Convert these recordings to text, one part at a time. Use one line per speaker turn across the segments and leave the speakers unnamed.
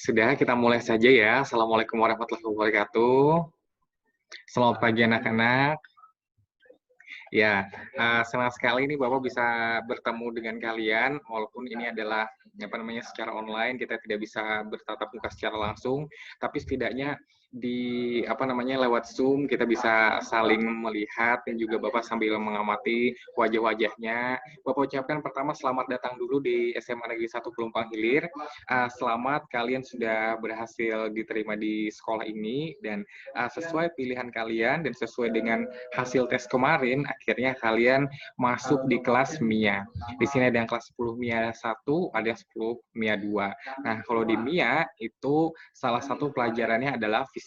Sudah, kita mulai saja ya. Assalamualaikum warahmatullahi wabarakatuh. Selamat pagi anak-anak. Ya, senang sekali nih Bapak bisa bertemu dengan kalian, walaupun ini adalah secara online, kita tidak bisa bertatap muka secara langsung, tapi setidaknya lewat Zoom kita bisa saling melihat dan juga Bapak sambil mengamati wajah-wajahnya. Bapak ucapkan pertama selamat datang dulu di SMA Negeri 1 Pelumpang Hilir. Selamat kalian sudah berhasil diterima di sekolah ini dan sesuai pilihan kalian dan sesuai dengan hasil tes kemarin, akhirnya kalian masuk di kelas MIA. Di sini ada yang kelas 10 MIA 1, ada yang 10 MIA 2. Nah, kalau di MIA itu salah satu pelajarannya adalah fisika.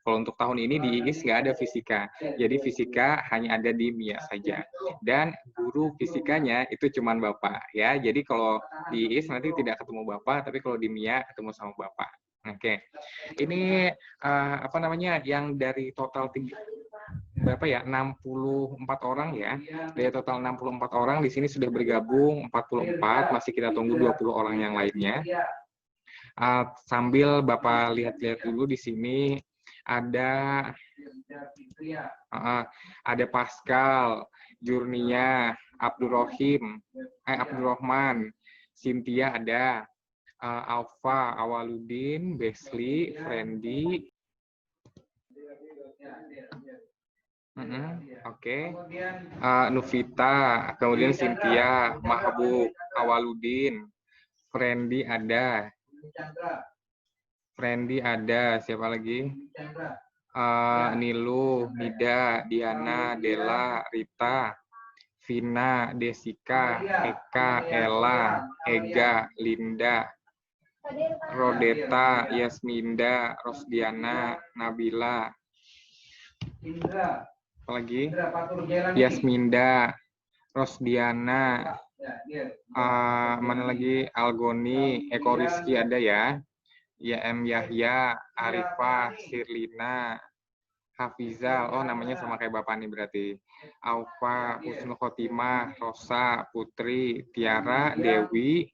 Kalau untuk tahun ini di IIS nggak ada fisika. Jadi fisika hanya ada di MIA saja. Dan guru fisikanya itu cuma Bapak ya. Jadi kalau di IIS nanti tidak ketemu Bapak, tapi kalau di MIA ketemu sama Bapak. Oke. Ini yang dari total berapa ya? 64 orang ya. Dari total 64 orang di sini sudah bergabung 44, masih kita tunggu 20 orang yang lainnya. Sambil Bapak lihat-lihat dulu di sini ada Pascal, Jurnia, Abdurrahman, Cynthia ada, Alfa, Awaludin, Besli, Friendly. Oke. Nuvita, kemudian Cynthia, Mahbub, Awaludin, Friendly ada. Siapa lagi? Nilu, Nida, Diana, Dela, Rita, Vina, Desika, Eka, Ella, Ega, Linda, Rodeta, Yasminda, Rosdiana, Nabila, apalagi? Yasminda, Rosdiana, mana lagi? Algoni, Eko Rizky ada ya? YM Yahya, Arifah, Sirlina, Hafizal, namanya sama kayak Bapak nih berarti. Aufa, Husnul Khotimah, Rosa, Putri, Tiara, Dewi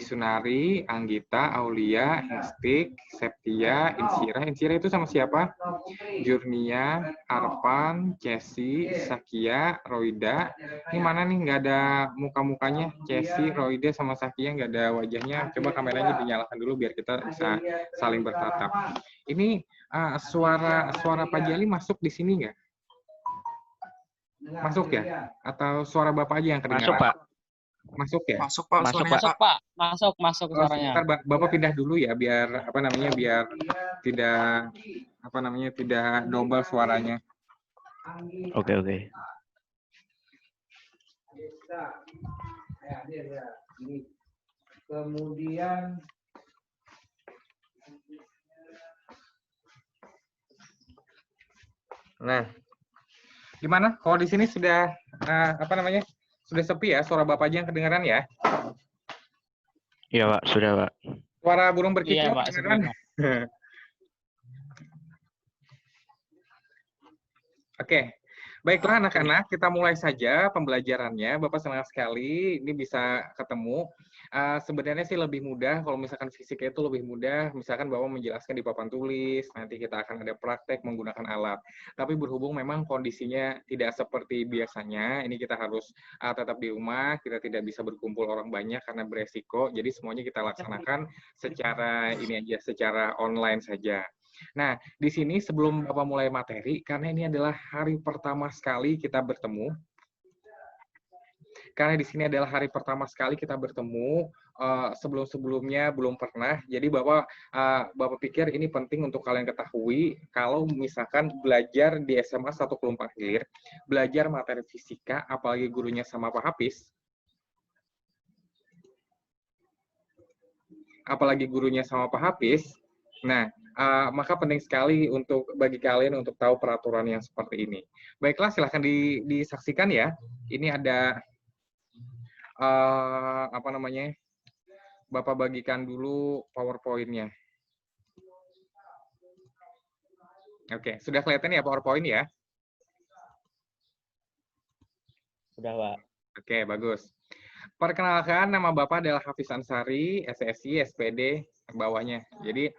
Sunari, Anggita, Aulia, Hestik, Septia, Insira itu sama siapa? Jurnia, Arpan, Cesi, Sakia, Roida. Ini mana nih nggak ada muka-mukanya? Cesi, Roida, sama Sakia nggak ada wajahnya. Coba kameranya dinyalakan dulu biar kita bisa saling bertatap. Ini suara Pak Jali masuk di sini nggak? Masuk ya? Atau suara Bapak aja yang kedengaran?
Masuk, Pak.
Masuk ya?
Masuk Pak, masuk suaranya.
Sebentar, Bapak pindah dulu ya biar biar tidak tidak double suaranya.
Oke.
Kemudian
gimana? Kalau di sini sudah sudah sepi ya, suara Bapak aja yang kedengaran ya?
Iya, Pak, sudah, Pak.
Suara burung berkicau kedengaran? Oke. Baiklah anak-anak, kita mulai saja pembelajarannya. Bapak senang sekali ini bisa ketemu. Sebenarnya sih lebih mudah, kalau misalkan fisiknya itu lebih mudah, misalkan Bapak menjelaskan di papan tulis, nanti kita akan ada praktek menggunakan alat. Tapi berhubung memang kondisinya tidak seperti biasanya, ini kita harus tetap di rumah, kita tidak bisa berkumpul orang banyak karena beresiko, jadi semuanya kita laksanakan secara online saja. Nah, di sini sebelum Bapak mulai materi, karena ini adalah hari pertama sekali kita bertemu, sebelum-sebelumnya belum pernah, jadi Bapak pikir ini penting untuk kalian ketahui, kalau misalkan belajar di SMA 1 Pelumpang Hilir, belajar materi fisika, apalagi gurunya sama Pak Hafiz, maka penting sekali bagi kalian untuk tahu peraturan yang seperti ini. Baiklah, silahkan disaksikan ya. Ini ada Bapak bagikan dulu PowerPoint-nya. Oke, sudah kelihatan ya PowerPoint ya?
Sudah, Pak.
Oke, bagus. Perkenalkan, nama Bapak adalah Hafiz Ansari, SSI, SPD, bawahnya. Jadi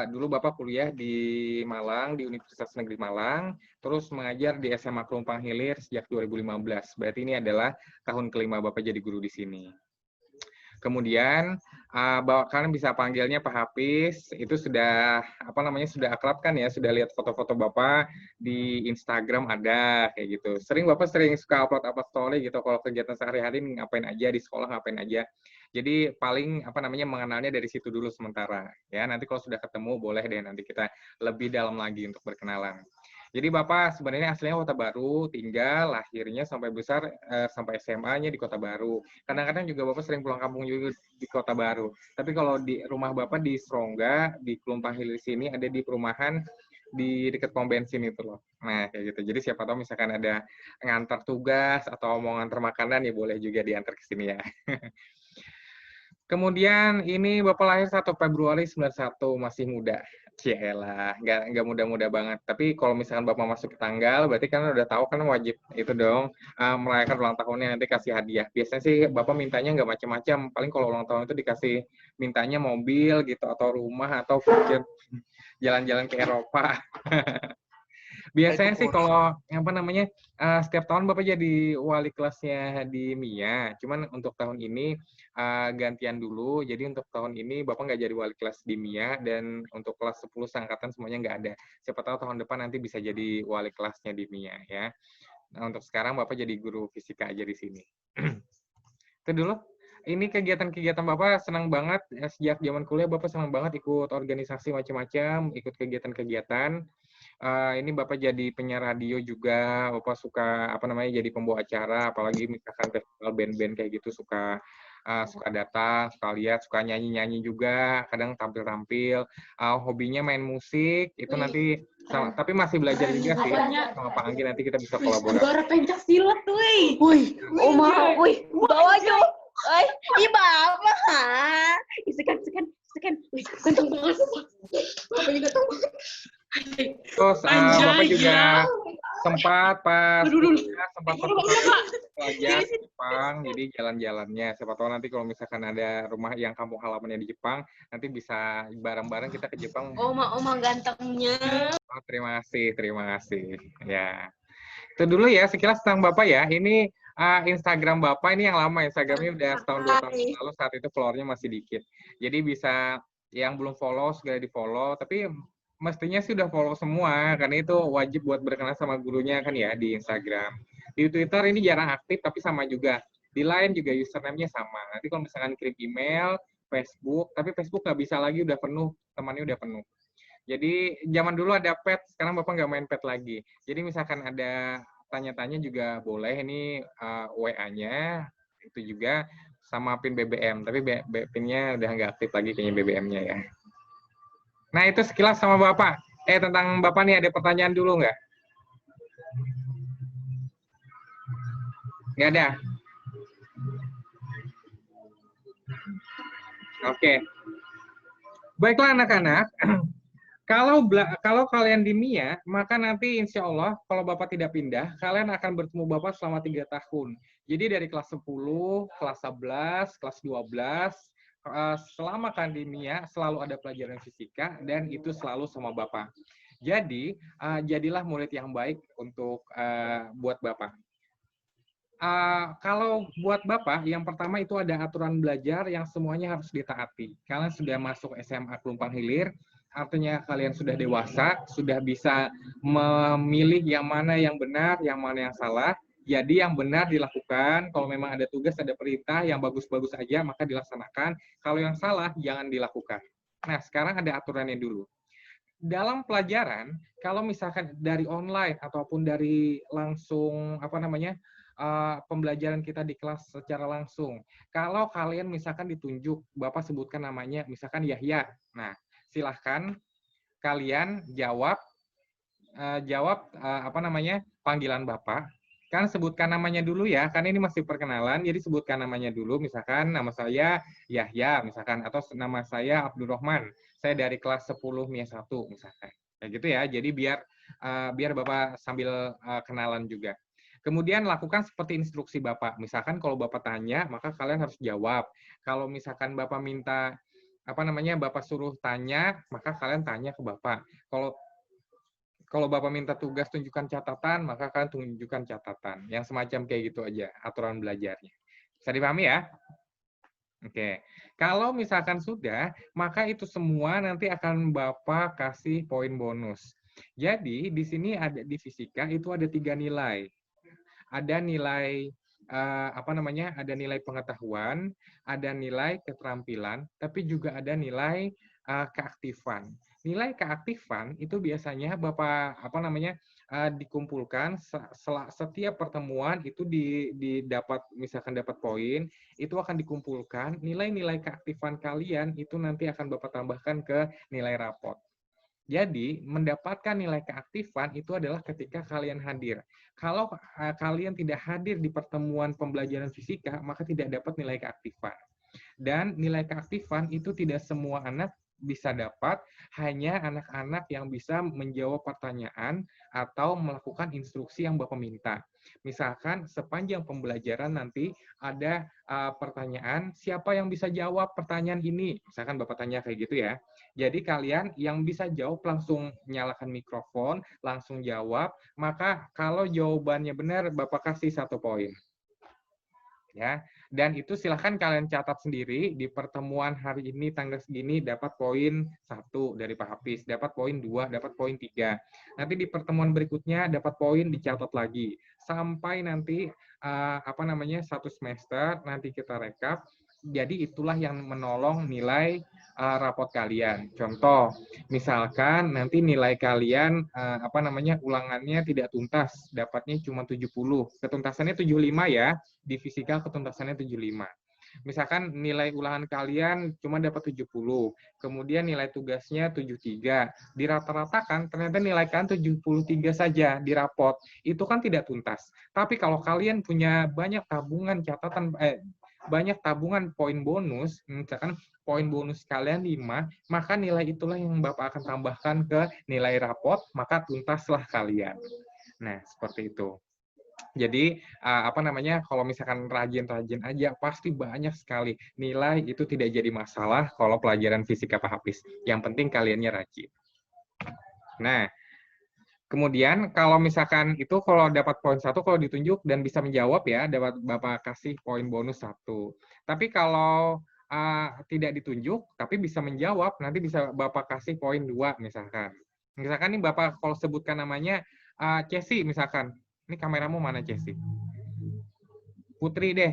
dulu Bapak kuliah di Malang, di Universitas Negeri Malang, terus mengajar di SMA Pelumpang Hilir sejak 2015. Berarti ini adalah tahun kelima Bapak jadi guru di sini. Kemudian kalian bisa panggilnya Pak Hafiz, itu sudah sudah akrab kan ya, sudah lihat foto-foto Bapak di Instagram ada kayak gitu. Bapak sering suka upload story gitu kalau kegiatan sehari-hari ngapain aja di sekolah, ngapain aja. Jadi paling mengenalnya dari situ dulu sementara ya. Nanti kalau sudah ketemu boleh deh nanti kita lebih dalam lagi untuk berkenalan. Jadi Bapak sebenarnya aslinya Kota Baru, tinggal lahirnya sampai besar sampai SMA-nya di Kota Baru. Kadang-kadang juga Bapak sering pulang kampung juga di Kota Baru. Tapi kalau di rumah Bapak di Serongga, di Pelumpang Hilir sini ada di perumahan di dekat pom bensin itu loh. Nah, kayak gitu. Jadi siapa tahu misalkan ada ngantar tugas atau mau ngantar makanan ya boleh juga diantar ke sini ya. Kemudian ini Bapak lahir 1 Februari 91, masih muda. Cialah, nggak muda-muda banget. Tapi kalau misalkan Bapak masuk ke tanggal, berarti kan udah tahu kan wajib itu dong, merayakan ulang tahunnya nanti kasih hadiah. Biasanya sih Bapak mintanya nggak macam-macam. Paling kalau ulang tahun itu dikasih mintanya mobil gitu, atau rumah, atau voucher jalan-jalan ke Eropa. Biasanya sih kalau setiap tahun Bapak jadi wali kelasnya di MIA. Cuman untuk tahun ini gantian dulu. Jadi untuk tahun ini Bapak nggak jadi wali kelas di MIA dan untuk kelas 10 seangkatan semuanya nggak ada. Siapa tahu tahun depan nanti bisa jadi wali kelasnya di MIA ya. Nah, untuk sekarang Bapak jadi guru fisika aja di sini. Itu dulu. Ini kegiatan-kegiatan Bapak senang banget sejak zaman kuliah Bapak senang banget ikut organisasi macam-macam, ikut kegiatan-kegiatan. Ini Bapak jadi penyiar radio juga, Bapak suka jadi pembawa acara, apalagi misalkan festival band-band kayak gitu suka datang, suka lihat, suka nyanyi-nyanyi juga, kadang tampil-tampil. Hobinya main musik, itu nanti tapi masih belajar juga sih sama Pak Anggi, nanti kita bisa kolaborasi.
Suara pencak silat, woi, Oma, woi, bawa aja. Woi, ih Bapak, ha. Sekan. Wih, ganteng banget. Bapak juga ganteng banget.
Terus Bapak juga sempat belajar di Jepang, jadi jalan-jalannya. Siapa tahu nanti kalau misalkan ada rumah yang kampung halamannya di Jepang, nanti bisa bareng-bareng kita ke Jepang.
Oma gantengnya.
Oh, terima kasih. Ya. Itu dulu ya sekilas tentang Bapak ya. Ini Instagram Bapak ini yang lama, Instagramnya udah setahun 2 tahun lalu, saat itu followernya masih dikit. Jadi bisa yang belum follow segera di follow, tapi mestinya sih udah follow semua, karena itu wajib buat berkenalan sama gurunya kan ya di Instagram. Di Twitter ini jarang aktif, tapi sama juga. Di Line juga username-nya sama. Nanti kalau misalkan kirim email, Facebook, tapi Facebook nggak bisa lagi, udah penuh, temannya udah penuh. Jadi zaman dulu ada pet, sekarang Bapak nggak main pet lagi. Jadi misalkan ada tanya-tanya juga boleh, ini WA-nya, itu juga sama PIN BBM, tapi PIN-nya udah nggak aktif lagi kayaknya BBM-nya ya. Nah itu sekilas sama Bapak. Tentang Bapak nih ada pertanyaan dulu nggak? Nggak ada? Oke. Baiklah anak-anak. Kalau kalian di MIA, maka nanti insya Allah kalau Bapak tidak pindah, kalian akan bertemu Bapak selama 3 tahun. Jadi dari kelas 10, kelas 11, kelas 12, selama kalian di MIA selalu ada pelajaran fisika dan itu selalu sama Bapak. Jadi jadilah murid yang baik untuk buat Bapak. Kalau buat Bapak, yang pertama itu ada aturan belajar yang semuanya harus ditaati. Kalian sudah masuk SMA Pelumpang Hilir, artinya kalian sudah dewasa, sudah bisa memilih yang mana yang benar, yang mana yang salah. Jadi yang benar dilakukan, kalau memang ada tugas, ada perintah, yang bagus-bagus aja, maka dilaksanakan. Kalau yang salah, jangan dilakukan. Nah, sekarang ada aturannya dulu. Dalam pelajaran, kalau misalkan dari online ataupun dari langsung pembelajaran kita di kelas secara langsung, kalau kalian misalkan ditunjuk, Bapak sebutkan namanya, misalkan Yahya. Nah, silahkan kalian jawab panggilan Bapak. Kan sebutkan namanya dulu ya, kan ini masih perkenalan, jadi sebutkan namanya dulu, misalkan nama saya Yahya, misalkan, atau nama saya Abdurrahman, saya dari kelas 10 MIA 1, misalkan. Kayak gitu ya, jadi biar Bapak sambil kenalan juga. Kemudian lakukan seperti instruksi Bapak. Misalkan kalau Bapak tanya, maka kalian harus jawab. Kalau misalkan Bapak minta Bapak suruh tanya, maka kalian tanya ke Bapak. Kalau Bapak minta tugas tunjukkan catatan, maka kalian tunjukkan catatan. Yang semacam kayak gitu aja, aturan belajarnya. Bisa dipahami ya? Oke. Kalau misalkan sudah, maka itu semua nanti akan Bapak kasih poin bonus. Jadi, di sini di fisika itu ada 3 nilai. Ada nilai ada nilai pengetahuan, ada nilai keterampilan, tapi juga ada nilai keaktifan. Nilai keaktifan itu biasanya Bapak dikumpulkan setiap pertemuan itu misalkan dapat poin, itu akan dikumpulkan, nilai-nilai keaktifan kalian itu nanti akan Bapak tambahkan ke nilai raport. Jadi, mendapatkan nilai keaktifan itu adalah ketika kalian hadir. Kalau kalian tidak hadir di pertemuan pembelajaran fisika, maka tidak dapat nilai keaktifan. Dan nilai keaktifan itu tidak semua anak bisa dapat, hanya anak-anak yang bisa menjawab pertanyaan atau melakukan instruksi yang Bapak minta. Misalkan sepanjang pembelajaran nanti ada pertanyaan, siapa yang bisa jawab pertanyaan ini? Misalkan Bapak tanya kayak gitu ya. Jadi kalian yang bisa jawab langsung nyalakan mikrofon, langsung jawab, maka kalau jawabannya benar, Bapak kasih 1 poin. Ya, dan itu silahkan kalian catat sendiri di pertemuan hari ini tanggal segini dapat poin 1 dari Pak Hafiz, dapat poin 2, dapat poin 3. Nanti di pertemuan berikutnya dapat poin dicatat lagi sampai nanti 1 semester nanti kita rekap. Jadi itulah yang menolong nilai raport kalian. Contoh, misalkan nanti nilai kalian ulangannya tidak tuntas, dapatnya cuma 70. Ketuntasannya 75 ya. Di fisika ketuntasannya 75. Misalkan nilai ulangan kalian cuma dapat 70, kemudian nilai tugasnya 73. Dirata-ratakan ternyata nilai kalian 73 saja di raport. Itu kan tidak tuntas. Tapi kalau kalian punya banyak tabungan poin bonus, misalkan poin bonus kalian 5, maka nilai itulah yang Bapak akan tambahkan ke nilai raport, maka tuntaslah kalian. Nah, seperti itu. Jadi kalau misalkan rajin-rajin aja pasti banyak sekali. Nilai itu tidak jadi masalah kalau pelajaran fisika Pak Hafiz. Yang penting kaliannya rajin. Nah, kemudian kalau misalkan itu kalau dapat poin 1 kalau ditunjuk dan bisa menjawab ya, dapat Bapak kasih poin bonus 1. Tapi kalau tidak ditunjuk tapi bisa menjawab, nanti bisa Bapak kasih poin 2 misalkan. Misalkan nih Bapak kalau sebutkan namanya Cesi misalkan. Ini kameramu mana, Cesi? Putri deh.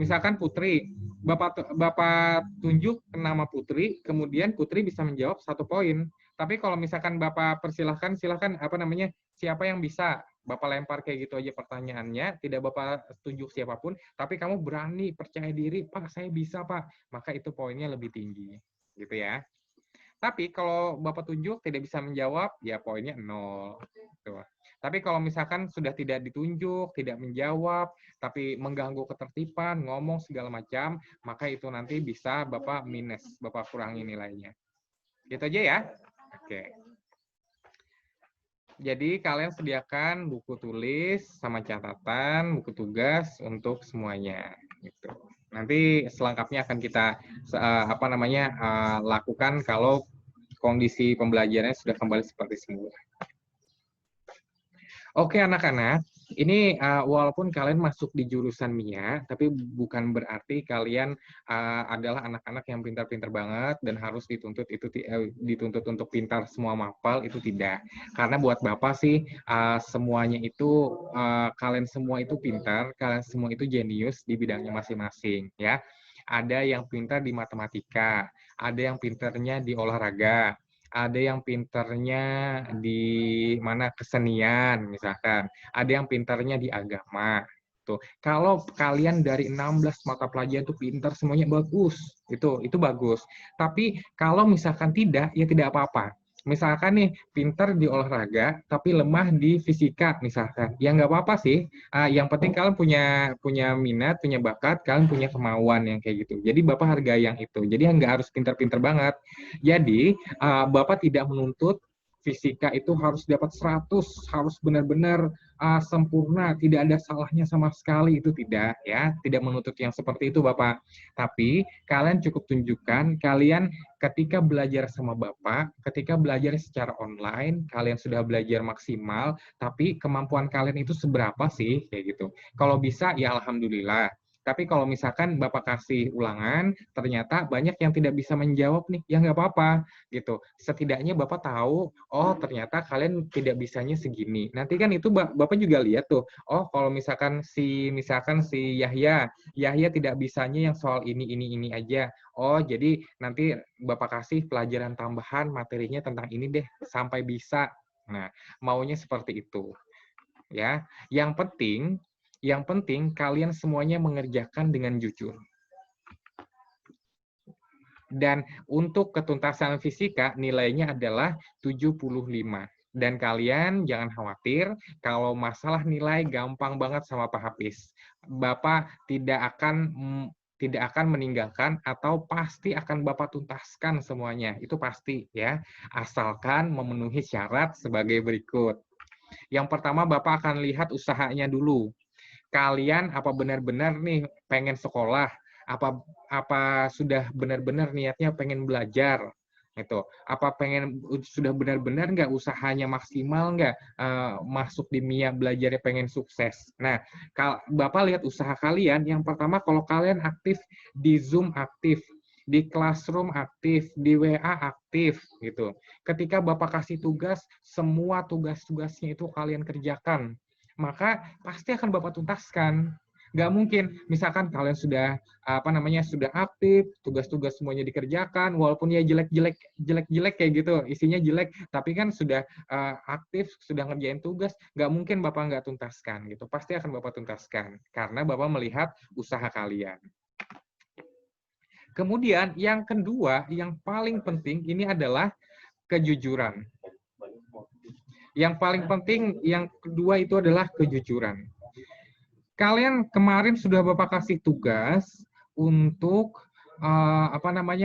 Misalkan Putri. Bapak tunjuk nama Putri, kemudian Putri bisa menjawab 1 poin. Tapi kalau misalkan Bapak silahkan siapa yang bisa. Bapak lempar kayak gitu aja pertanyaannya, tidak Bapak tunjuk siapapun, tapi kamu berani, percaya diri, Pak, saya bisa, Pak. Maka itu poinnya lebih tinggi. Gitu ya. Tapi kalau Bapak tunjuk tidak bisa menjawab, ya poinnya 0. Gitu. Tapi kalau misalkan sudah tidak ditunjuk, tidak menjawab, tapi mengganggu ketertiban, ngomong segala macam, maka itu nanti bisa Bapak minus, Bapak kurangi nilainya. Gitu aja ya. Oke. Jadi kalian sediakan buku tulis sama catatan, buku tugas untuk semuanya. Gitu. Nanti selengkapnya akan kita lakukan kalau kondisi pembelajarannya sudah kembali seperti semula. Oke anak-anak, ini walaupun kalian masuk di jurusan MIA, tapi bukan berarti kalian adalah anak-anak yang pintar-pintar banget dan harus dituntut untuk pintar semua mapal, itu tidak. Karena buat Bapak sih semuanya itu kalian semua itu pintar, kalian semua itu jenius di bidangnya masing-masing ya. Ada yang pintar di matematika, ada yang pintarnya di olahraga, ada yang pintarnya di kesenian misalkan, ada yang pintarnya di agama. Tuh, kalau kalian dari 16 mata pelajaran itu pintar semuanya bagus, itu bagus. Tapi kalau misalkan tidak, ya tidak apa-apa. Misalkan nih pintar di olahraga tapi lemah di fisika misalkan, ya nggak apa-apa sih. Yang penting kalian punya minat, punya bakat, kalian punya kemauan yang kayak gitu. Jadi Bapak hargai yang itu. Jadi nggak harus pintar-pintar banget. Jadi Bapak tidak menuntut fisika itu harus dapat 100, harus benar-benar sempurna, tidak ada salahnya sama sekali, itu tidak ya, tidak menuntut yang seperti itu Bapak. Tapi kalian cukup tunjukkan kalian ketika belajar sama Bapak, ketika belajar secara online, kalian sudah belajar maksimal, tapi kemampuan kalian itu seberapa sih? Kayak gitu. Kalau bisa, ya alhamdulillah. Tapi kalau misalkan Bapak kasih ulangan, ternyata banyak yang tidak bisa menjawab nih, ya nggak apa-apa gitu. Setidaknya Bapak tahu, oh ternyata kalian tidak bisanya segini. Nanti kan itu Bapak juga lihat tuh, oh kalau misalkan si Yahya tidak bisanya yang soal ini aja. Oh, jadi nanti Bapak kasih pelajaran tambahan materinya tentang ini deh sampai bisa. Nah, maunya seperti itu. Ya. Yang penting kalian semuanya mengerjakan dengan jujur. Dan untuk ketuntasan fisika nilainya adalah 75. Dan kalian jangan khawatir kalau masalah nilai gampang banget sama Pak Hafiz. Bapak tidak akan meninggalkan atau pasti akan Bapak tuntaskan semuanya. Itu pasti ya. Asalkan memenuhi syarat sebagai berikut. Yang pertama Bapak akan lihat usahanya dulu. Kalian apa benar-benar nih pengen sekolah? Apa sudah benar-benar niatnya pengen belajar? Itu apa sudah benar-benar nggak usahanya maksimal nggak masuk di MIA belajarnya pengen sukses. Nah, Bapak lihat usaha kalian. Yang pertama kalau kalian aktif di Zoom aktif, di Classroom aktif, di WA aktif gitu. Ketika Bapak kasih tugas, semua tugas-tugasnya itu kalian kerjakan, maka pasti akan Bapak tuntaskan. Nggak mungkin, misalkan kalian sudah sudah aktif, tugas-tugas semuanya dikerjakan, walaupun ya jelek kayak gitu, isinya jelek, tapi kan sudah aktif, sudah ngerjain tugas, nggak mungkin Bapak nggak tuntaskan gitu. Pasti akan Bapak tuntaskan karena Bapak melihat usaha kalian. Kemudian yang kedua, yang paling penting ini adalah kejujuran. Yang paling penting, yang kedua itu adalah kejujuran. Kalian kemarin sudah Bapak kasih tugas untuk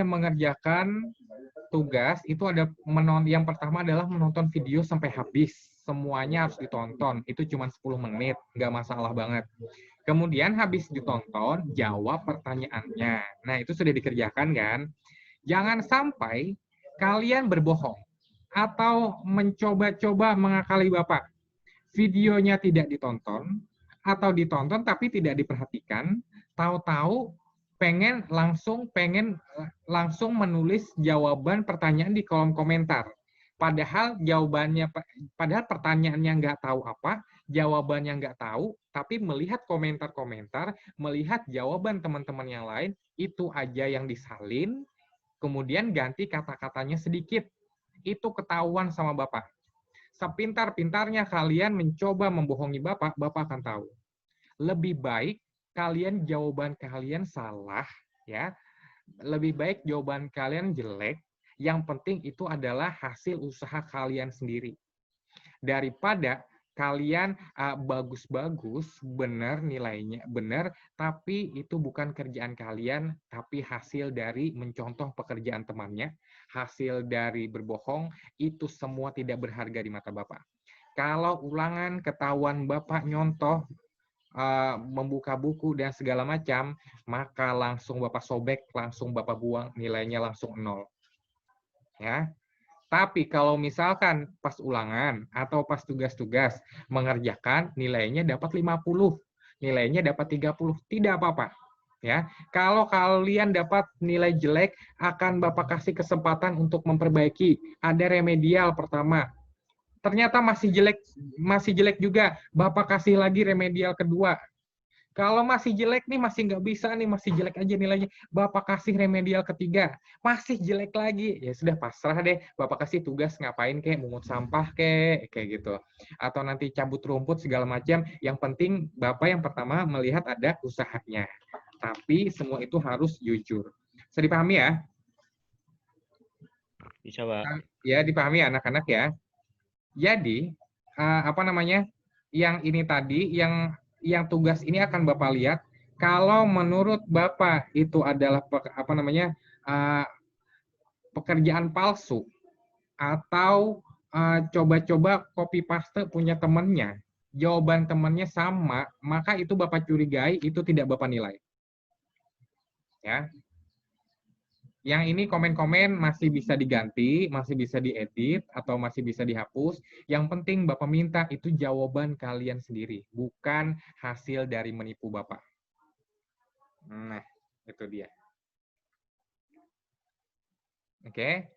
mengerjakan tugas. Itu ada yang pertama adalah menonton video sampai habis. Semuanya harus ditonton. Itu cuma 10 menit, nggak masalah banget. Kemudian habis ditonton, jawab pertanyaannya. Nah, itu sudah dikerjakan kan? Jangan sampai kalian berbohong atau mencoba-coba mengakali Bapak. Videonya tidak ditonton, atau ditonton tapi tidak diperhatikan, tahu-tahu pengen langsung menulis jawaban pertanyaan di kolom komentar. Padahal pertanyaannya nggak tahu apa, jawabannya nggak tahu, tapi melihat komentar-komentar, melihat jawaban teman-teman yang lain, itu aja yang disalin, kemudian ganti kata-katanya sedikit. Itu ketahuan sama Bapak. Sepintar-pintarnya kalian mencoba membohongi Bapak, Bapak akan tahu. Lebih baik jawaban kalian salah, ya. Lebih baik jawaban kalian jelek, yang penting itu adalah hasil usaha kalian sendiri. Daripada kalian bagus-bagus, benar nilainya, benar, tapi itu bukan kerjaan kalian, tapi hasil dari mencontoh pekerjaan temannya, hasil dari berbohong, itu semua tidak berharga di mata Bapak. Kalau ulangan ketahuan Bapak nyontoh, membuka buku dan segala macam, maka langsung Bapak sobek, langsung Bapak buang, nilainya langsung 0. Ya. Tapi kalau misalkan pas ulangan atau pas tugas-tugas mengerjakan, nilainya dapat 50, nilainya dapat 30, tidak apa-apa. Ya, kalau kalian dapat nilai jelek, akan Bapak kasih kesempatan untuk memperbaiki. Ada remedial pertama. Ternyata masih jelek juga, Bapak kasih lagi remedial kedua. Kalau masih jelek nih, masih nggak bisa nih, masih jelek aja nilainya, Bapak kasih remedial ketiga, masih jelek lagi, ya sudah pasrah deh, Bapak kasih tugas ngapain kayak mungut sampah kayak gitu, atau nanti cabut rumput segala macam. Yang penting Bapak yang pertama melihat ada usahanya, tapi semua itu harus jujur. Bisa dipahami ya?
Bisa, Pak.
Ya, dipahami anak-anak ya. Jadi yang ini tadi, yang tugas ini akan Bapak lihat, kalau menurut Bapak itu adalah pekerjaan palsu atau coba-coba copy paste punya temannya, jawaban temannya sama, maka itu Bapak curigai, itu tidak Bapak nilai. Ya. Yang ini komen-komen masih bisa diganti, masih bisa diedit, atau masih bisa dihapus. Yang penting Bapak minta itu jawaban kalian sendiri, bukan hasil dari menipu Bapak. Nah, itu dia. Oke,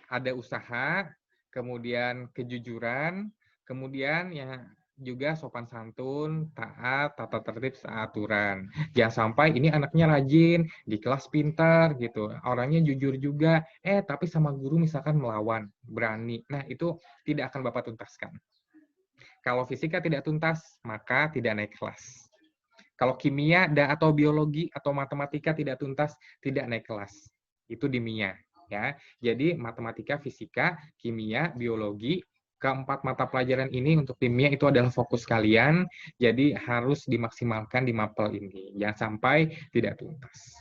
ada usaha, kemudian kejujuran, kemudian ya juga sopan santun, taat, tata tertib, seaturan. Jangan sampai ini anaknya rajin, di kelas pintar gitu, orangnya jujur juga, tapi sama guru misalkan melawan, berani. Nah, itu tidak akan Bapak tuntaskan. Kalau fisika tidak tuntas, maka tidak naik kelas. Kalau kimia atau biologi atau matematika tidak tuntas, tidak naik kelas. Itu di MIA. Ya. Jadi matematika, fisika, kimia, biologi, keempat mata pelajaran ini untuk tim MIA itu adalah fokus kalian. Jadi harus dimaksimalkan di mapel ini. Jangan sampai tidak tuntas.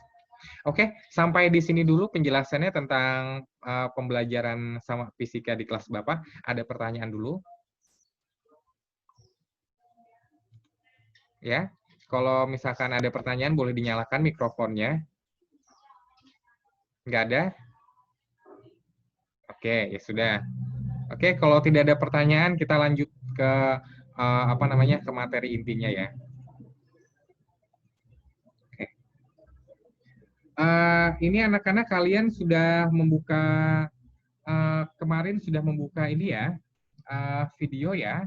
Oke, sampai di sini dulu penjelasannya tentang pembelajaran sama fisika di kelas Bapak. Ada pertanyaan dulu? Ya. Kalau misalkan ada pertanyaan, boleh dinyalakan mikrofonnya. Nggak ada? Oke, ya sudah. Oke, kalau tidak ada pertanyaan, kita lanjut ke ke materi intinya ya. Oke. Ini anak-anak kalian sudah membuka kemarin sudah membuka ini ya video ya.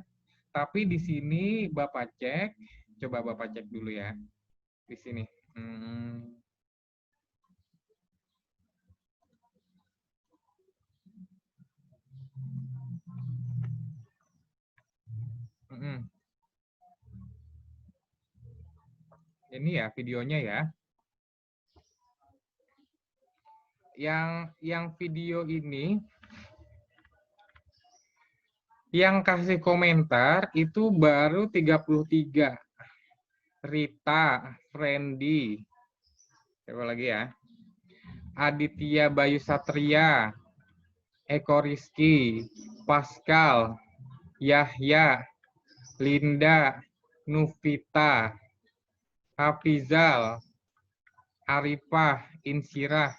Tapi di sini Bapak cek, coba Bapak cek dulu ya di sini. Ini ya videonya ya. Yang video ini yang kasih komentar itu baru 33. Rita, Friendly, siapa lagi ya? Aditya Bayu Satria, Eko Rizky, Pascal, Yahya, Linda, Nufita, Hafizal, Arifah, Insirah,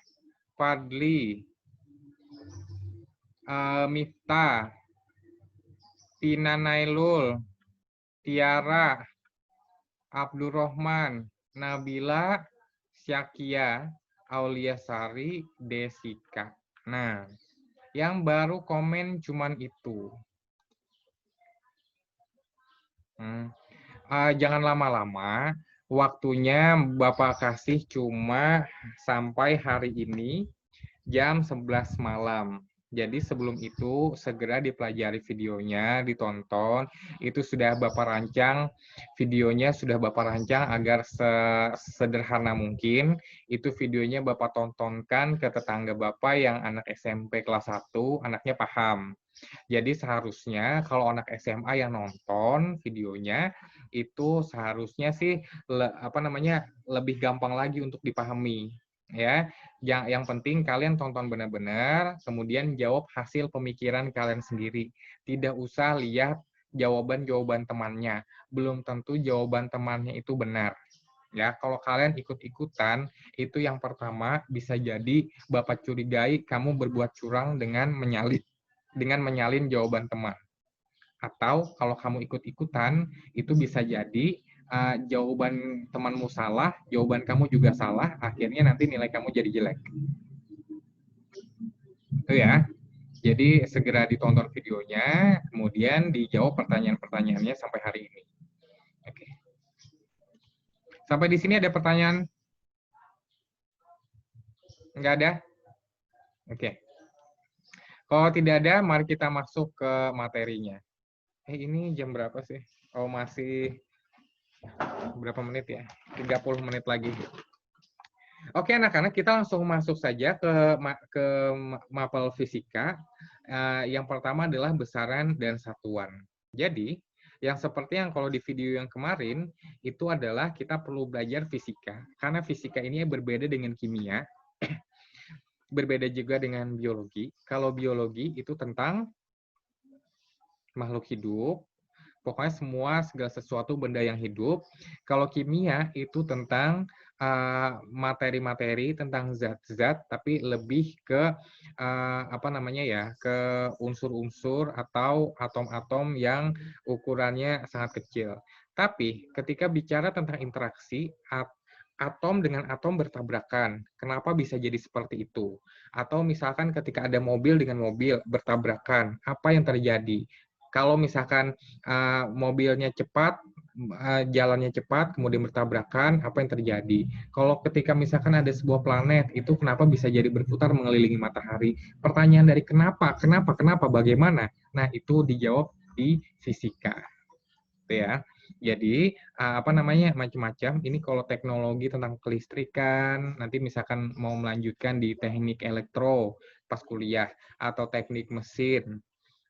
Fadli, Miftah, Tina Nailul, Tiara, Abdurrahman, Nabila, Syakia, Aulia Sari, Desika. Nah, yang baru komen cuman itu. Jangan lama-lama, waktunya Bapak kasih cuma sampai hari ini jam 11 malam. Jadi sebelum itu segera dipelajari videonya, ditonton. Itu sudah Bapak rancang, videonya sudah Bapak rancang agar sesederhana mungkin. Itu videonya Bapak tontonkan ke tetangga Bapak yang anak SMP kelas 1, anaknya paham. Jadi seharusnya kalau anak SMA yang nonton videonya, itu seharusnya sih lebih gampang lagi untuk dipahami. Ya, yang penting kalian tonton benar-benar, kemudian jawab hasil pemikiran kalian sendiri. Tidak usah lihat jawaban-jawaban temannya. Belum tentu jawaban temannya itu benar. Ya, kalau kalian ikut-ikutan, itu yang pertama bisa jadi Bapak curigai kamu berbuat curang dengan menyalin jawaban teman. Atau kalau kamu ikut-ikutan, itu bisa jadi jawaban temanmu salah, jawaban kamu juga salah, akhirnya nanti nilai kamu jadi jelek. Itu ya. Jadi segera ditonton videonya, kemudian dijawab pertanyaan-pertanyaannya sampai hari ini. Oke. Sampai di sini ada pertanyaan? Enggak ada? Oke. Kalau tidak ada, mari kita masuk ke materinya. Ini jam berapa sih? Oh, masih berapa menit ya? 30 menit lagi. Oke, anak-anak, kita langsung masuk saja ke mapel fisika. Yang pertama adalah besaran dan satuan. Jadi, yang seperti yang kalau di video yang kemarin, itu adalah kita perlu belajar fisika. Karena fisika ini berbeda dengan kimia, berbeda juga dengan biologi. Kalau biologi itu tentang makhluk hidup, pokoknya segala sesuatu benda yang hidup. Kalau kimia itu tentang materi-materi tentang zat-zat, tapi lebih ke apa namanya ya, ke unsur-unsur atau atom-atom yang ukurannya sangat kecil. Tapi ketika bicara tentang interaksi, atom dengan atom bertabrakan. Kenapa bisa jadi seperti itu? Atau misalkan ketika ada mobil dengan mobil bertabrakan, apa yang terjadi? Kalau misalkan mobilnya cepat, jalannya cepat, kemudian bertabrakan, apa yang terjadi? Kalau ketika misalkan ada sebuah planet, itu kenapa bisa jadi berputar mengelilingi matahari? Pertanyaan dari kenapa, bagaimana? Nah, itu dijawab di fisika. Itu ya. Jadi apa namanya macam-macam. Ini kalau teknologi tentang kelistrikan, nanti misalkan mau melanjutkan di teknik elektro pas kuliah atau teknik mesin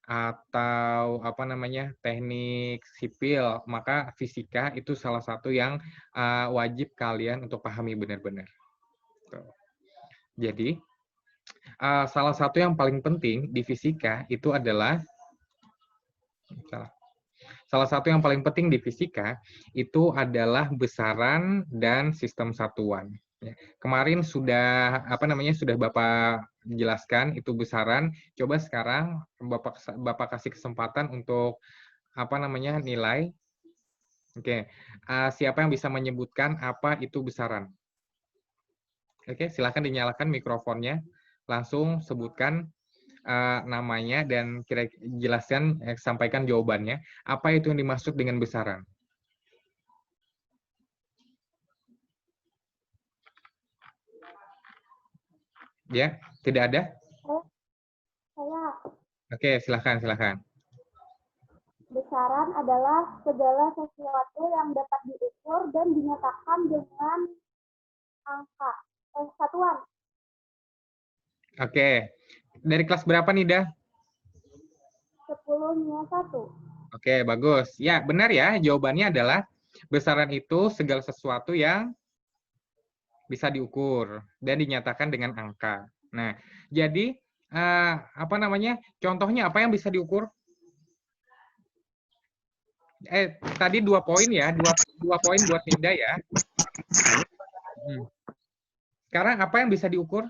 atau apa namanya teknik sipil, maka fisika itu salah satu yang wajib kalian untuk pahami benar-benar. Jadi salah satu yang paling penting di fisika itu adalah Salah satu yang paling penting di fisika itu adalah besaran dan sistem satuan. Kemarin sudah sudah Bapak jelaskan itu besaran. Coba sekarang Bapak kasih kesempatan untuk nilai. Oke, siapa yang bisa menyebutkan apa itu besaran? Oke, silakan dinyalakan mikrofonnya. Langsung sebutkan namanya dan jelaskan, sampaikan jawabannya. Apa itu yang dimaksud dengan besaran? Ya, tidak ada?
Saya.
Oke, silakan.
Besaran adalah segala sesuatu yang dapat diukur dan dinyatakan dengan angka, satuan.
Oke. Dari kelas berapa nih, Dah?
10-1.
Oke, bagus. Ya, benar ya. Jawabannya adalah besaran itu segala sesuatu yang bisa diukur dan dinyatakan dengan angka. Nah, jadi contohnya apa yang bisa diukur? Tadi 2 poin ya, 2 poin buat Ninda ya. Sekarang apa yang bisa diukur?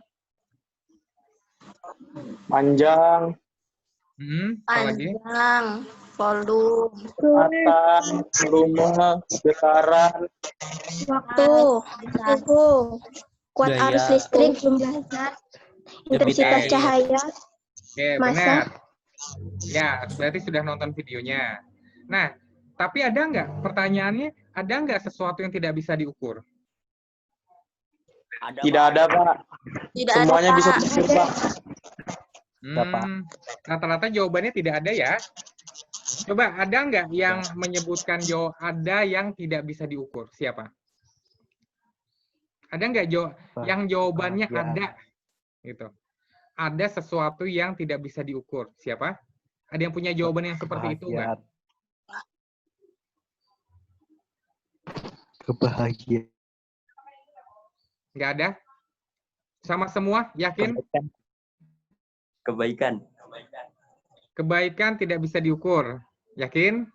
Panjang,
Panjang, volume,
kecepatan, volume, besaran,
Waktu, suhu, kuat
Gaya.
arus listrik, jumlah zat, intensitas
Oke.
cahaya,
Oke,
masa.
benar. Ya, berarti sudah nonton videonya. Nah, tapi ada nggak, pertanyaannya, ada nggak sesuatu yang tidak bisa diukur?
tidak ada Pak.
tidak
Semuanya
ada,
bisa
Pak.
diukur Pak.
Rata-rata jawabannya tidak ada ya. Coba ada nggak yang menyebutkan ada yang tidak bisa diukur? Siapa? Ada nggak yang jawabannya ada? Gitu. Ada sesuatu yang tidak bisa diukur. Siapa? Ada yang punya jawaban yang seperti itu nggak?
Kebahagiaan.
Nggak ada? Sama semua? Yakin?
Kebaikan.
Kebaikan tidak bisa diukur. Yakin?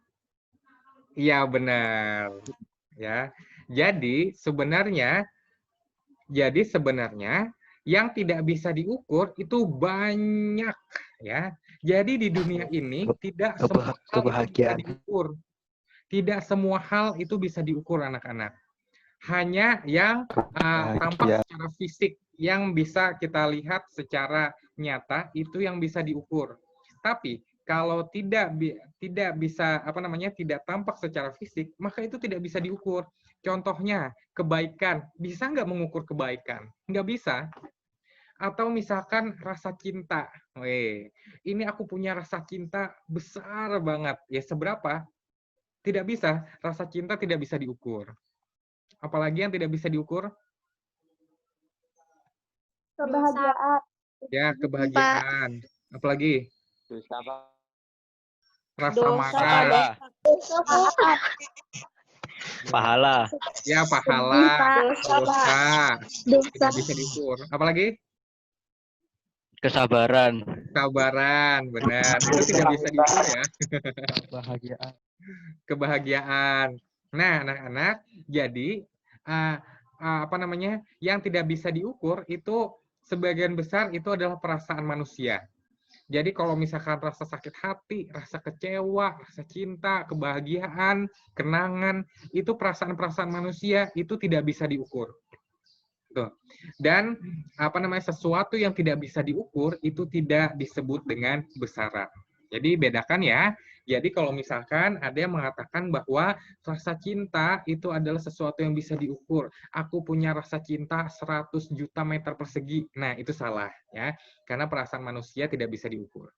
Iya, benar. Ya. Jadi sebenarnya yang tidak bisa diukur itu banyak, ya. Jadi di dunia ini tidak semua hal itu bisa diukur. Tidak semua hal itu bisa diukur, anak-anak. Hanya yang tampak secara fisik, yang bisa kita lihat secara nyata, itu yang bisa diukur. Tapi kalau tidak bisa tidak tampak secara fisik, maka itu tidak bisa diukur. Contohnya kebaikan, bisa nggak mengukur kebaikan? Nggak bisa. Atau misalkan rasa cinta, ini aku punya rasa cinta besar banget, ya seberapa? Tidak bisa, rasa cinta tidak bisa diukur. Apalagi yang tidak bisa diukur?
Kebahagiaan.
Ya, kebahagiaan. Apalagi? Rasa
Dosa,
marah.
Pahala.
Ya, pahala. Dosa. Tidak
Dosa.
bisa diukur. Apalagi?
Kesabaran.
Kesabaran, benar. Itu tidak bisa diukur ya.
Kebahagiaan.
Kebahagiaan. Nah, anak-anak, jadi yang tidak bisa diukur itu sebagian besar itu adalah perasaan manusia. Jadi kalau misalkan rasa sakit hati, rasa kecewa, rasa cinta, kebahagiaan, kenangan, itu perasaan-perasaan manusia itu tidak bisa diukur. Tuh. Dan sesuatu yang tidak bisa diukur itu tidak disebut dengan besaran. Jadi bedakan ya. Jadi kalau misalkan ada yang mengatakan bahwa rasa cinta itu adalah sesuatu yang bisa diukur. Aku punya rasa cinta 100 juta meter persegi. Nah, itu salah ya. Karena perasaan manusia tidak bisa diukur.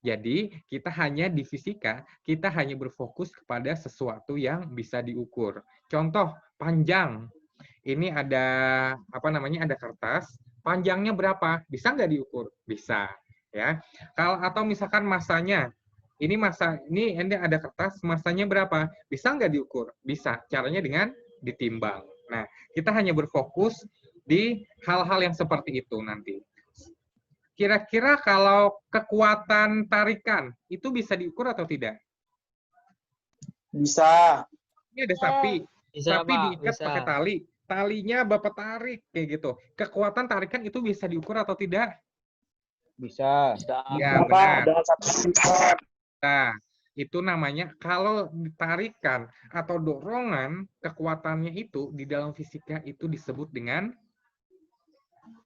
Jadi, kita hanya di fisika, kita hanya berfokus kepada sesuatu yang bisa diukur. Contoh, panjang. Ini ada ada kertas, panjangnya berapa? Bisa nggak diukur? Bisa, ya. Atau misalkan masanya. Ini ada kertas, masanya berapa? Bisa nggak diukur? Bisa. Caranya dengan ditimbang. Nah, kita hanya berfokus di hal-hal yang seperti itu nanti. Kira-kira kalau kekuatan tarikan, itu bisa diukur atau tidak?
Bisa.
Ini ada sapi.
Bisa,
Sapi
Pak.
diikat
Bisa.
pakai tali. Talinya Bapak tarik, kayak gitu. Kekuatan tarikan itu bisa diukur atau tidak?
Bisa.
Ya,
Bapak,
benar.
ada satu sifat.
Nah, itu namanya kalau ditarikan atau dorongan, kekuatannya itu di dalam fisika itu disebut dengan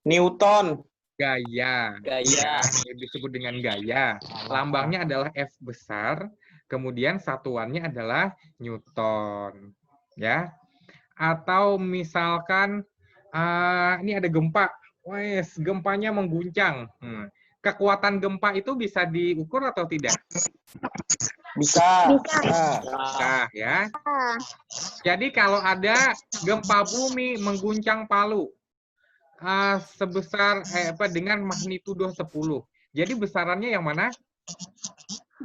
Newton.
gaya.
Gaya.
Disebut dengan gaya. Lambangnya adalah F besar, kemudian satuannya adalah Newton. Ya. Atau misalkan ini ada gempa. Wes, gempanya mengguncang. Kekuatan gempa itu bisa diukur atau tidak?
Bisa.
Bisa, ya. Jadi kalau ada gempa bumi mengguncang Palu sebesar dengan magnitudo 10. Jadi besarannya yang mana?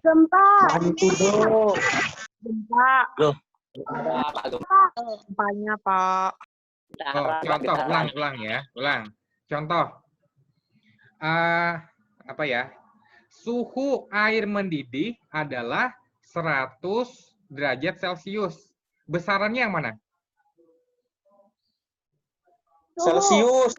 Gempa.
Magnitudo.
Gempanya, Pak.
Contoh, ulang ya. Ulang. Contoh. Suhu air mendidih adalah 100 derajat Celcius. Besarannya yang mana?
Celcius.